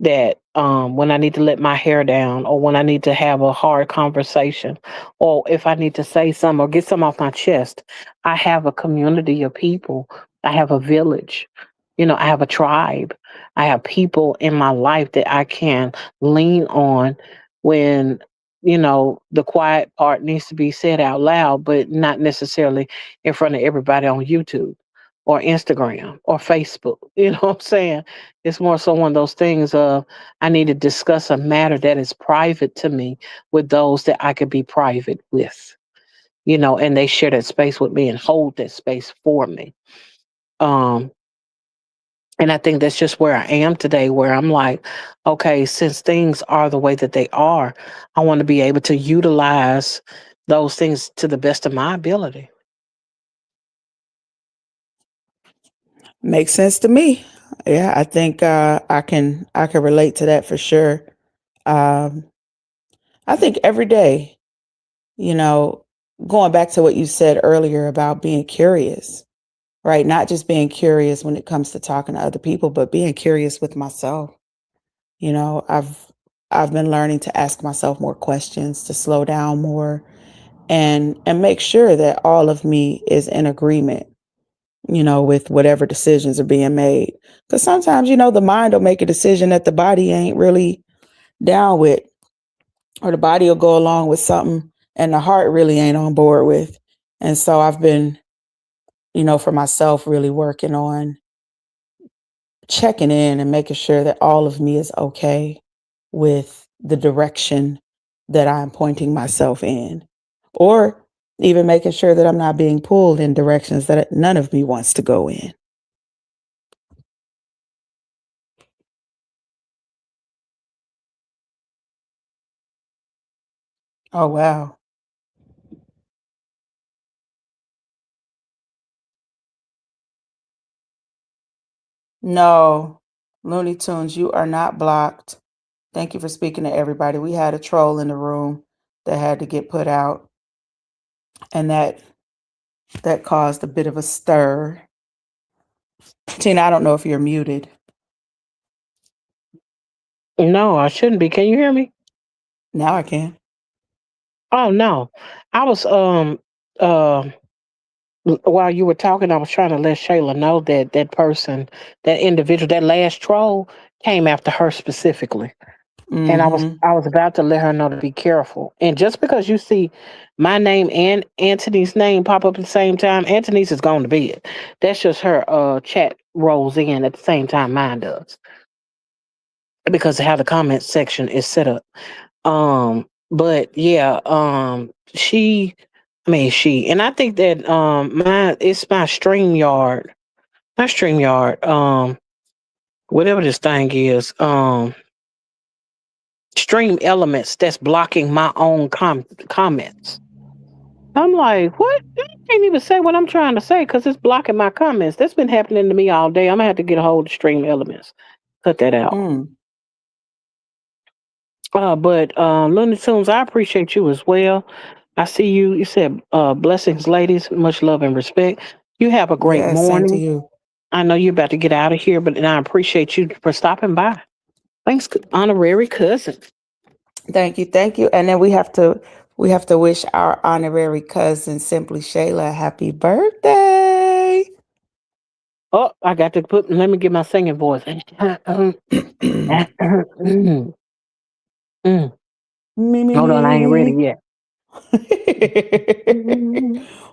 That when I need to let my hair down or when I need to have a hard conversation or if I need to say something or get something off my chest, I have a community of people. I have a village. I have a tribe. I have people in my life that I can lean on when, the quiet part needs to be said out loud, but not necessarily in front of everybody on YouTube or Instagram or Facebook. You know what I'm saying? It's more so one of those things of I need to discuss a matter that is private to me with those that I could be private with, and they share that space with me and hold that space for me. Um, and I think that's just where I am today, where I'm like, okay, since things are the way that they are, I want to be able to utilize those things to the best of my ability. Makes sense to me. Yeah, I think I can relate to that for sure. Um, I think every day, you know, going back to what you said earlier about being curious, right? Not just being curious when it comes to talking to other people, but being curious with myself. You know, I've been learning to ask myself more questions, to slow down more and make sure that all of me is in agreement, with whatever decisions are being made. Cuz sometimes, the mind will make a decision that the body ain't really down with, or the body will go along with something and the heart really ain't on board with. And so I've been, for myself really working on checking in and making sure that all of me is okay with the direction that I'm pointing myself in, or even making sure that I'm not being pulled in directions that none of me wants to go in. Oh wow. No, Looney Tunes, you are not blocked. Thank you for speaking to everybody. We had a troll in the room that had to get put out, and that caused a bit of a stir. Tina, I don't know if you're muted. No, I shouldn't be. Can you hear me? Now I can. Oh no, I was uh while you were talking, I was trying to let Shayla know that that person, that individual, that last troll came after her specifically. And Mm-hmm. I was about to let her know to be careful. And just because you see my name and Anthony's name pop up at the same time, Anthony's is going to be it. That's just her chat rolls in at the same time mine does. Because of how the comment section is set up. But yeah, she and I think that my it's my StreamYard. Not StreamYard, whatever this thing is, Stream Elements that's blocking my own comments. I'm like, what? I can't even say what I'm trying to say because it's blocking my comments. That's been happening to me all day. I'm gonna have to get a hold of Stream Elements. Cut that out. Mm. But Looney Tunes, I appreciate you as well. I see you. You said blessings, ladies. Much love and respect. You have a great Yes, same to morning. you. I know you're about to get out of here, but and I appreciate you for stopping by. Thanks, honorary cousin. Thank you, thank you. And then we have to wish our honorary cousin Simply Shayla a happy birthday. Oh, I got to put. Let me get my singing voice. Mm. Me, me, Hold on, I ain't ready me. yet.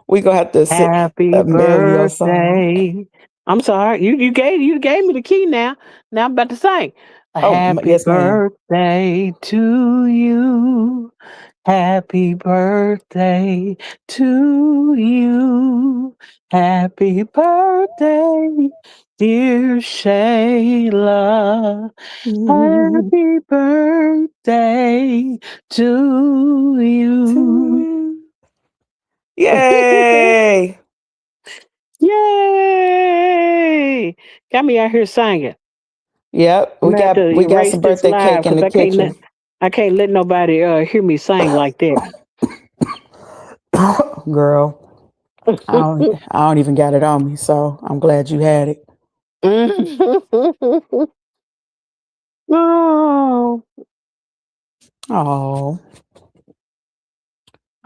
We gonna have to sing Happy a Melio song. birthday. I'm sorry. You gave me the key now. Now I'm about to sing. A Oh, happy yes, ma'am. birthday to you. Happy birthday to you. Happy birthday, dear Shayla. Happy birthday to you. Yay! Yay! Got me out here singing. Yep, I'm we gonna have to got we got erase some this birthday live cake in because the kitchen. I can't let nobody hear me sing like that. Girl, I don't even got it on me, so I'm glad you had it. Oh, Oh,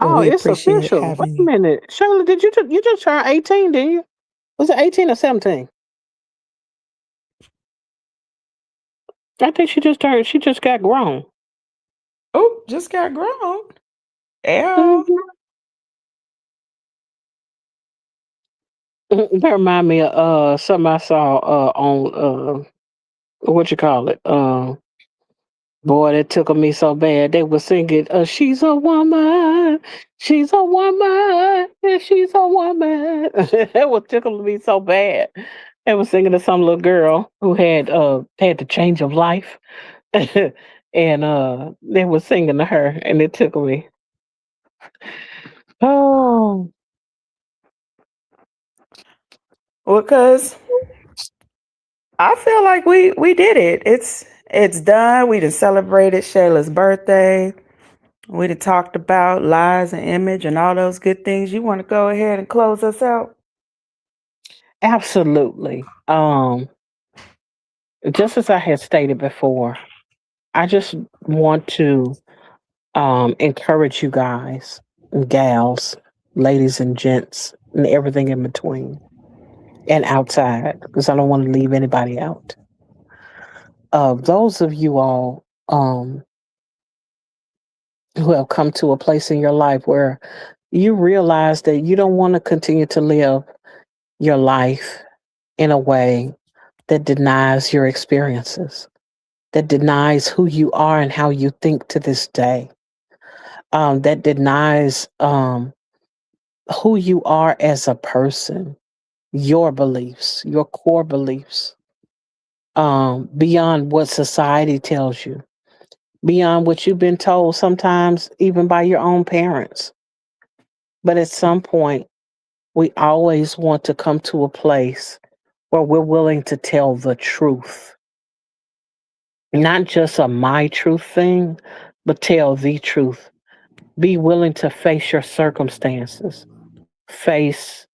well, oh, we it's appreciate official. Wait having a you. minute, Shirley, did you just turn 18? Didn't you? Was it 18 or 17? I think she just turned. She just got grown. Oh, just got grown. Yeah. Mhm. That remind me of something I saw on what you call it? Boy, that tickled me so bad. They were singing, "She's a woman, she's a woman, and she's a woman." That was tickling me so bad. They were singing to some little girl who had the change of life, and they were singing to her, and it tickled me. Oh, Well, cause I feel like we did it. It's done. We done celebrated Shayla's birthday. We done talked about lies and image and all those good things. You want to go ahead and close us out? absolutely. Just as I had stated before, I just want to encourage you guys, gals, ladies and gents, and everything in between and outside, because I don't want to leave anybody out. Those of you all who have come to a place in your life where you realize that you don't want to continue to live your life in a way that denies your experiences, that denies who you are and how you think to this day, that denies who you are as a person, your beliefs, your core beliefs, beyond what society tells you. beyond what you've been told, sometimes even by your own parents. But at some point, we always want to come to a place where we're willing to tell the truth, not just a my truth thing, but tell the truth. Be willing to face your circumstances, face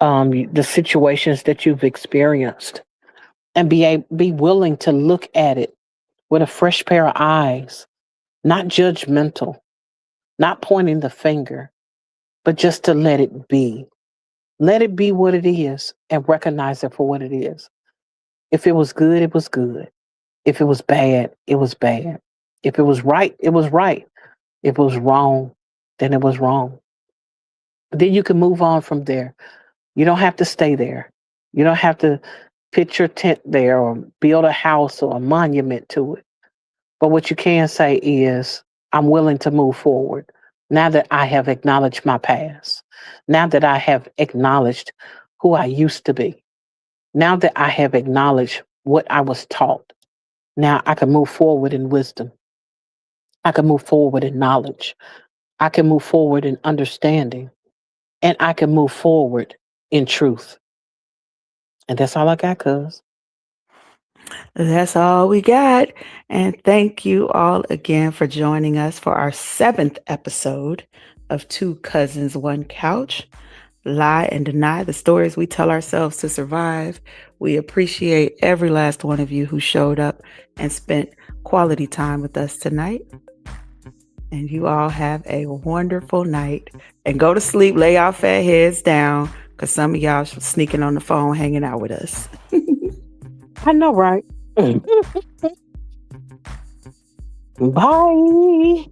the situations that you've experienced, and be willing to look at it with a fresh pair of eyes, not judgmental, not pointing the finger, but just to let it be. Let it be what it is and recognize it for what it is. If it was good, it was good. If it was bad, it was bad. If it was right, it was right. If it was wrong, then it was wrong. But then you can move on from there. You don't have to stay there. You don't have to pitch your tent there or build a house or a monument to it. But what you can say is, I'm willing to move forward now that I have acknowledged my past, now that I have acknowledged who I used to be, now that I have acknowledged what I was taught. Now I can move forward in wisdom. I can move forward in knowledge. I can move forward in understanding. And I can move forward in truth. And that's all I got, cuz. That's all we got. And thank you all again for joining us for our 7th episode of Two Cousins, One Couch. Lie and deny the stories we tell ourselves to survive. We appreciate every last one of you who showed up and spent quality time with us tonight. And you all have a wonderful night. And go to sleep, lay our fat heads down, because some of y'all sneaking on the phone hanging out with us. I know, right? Bye.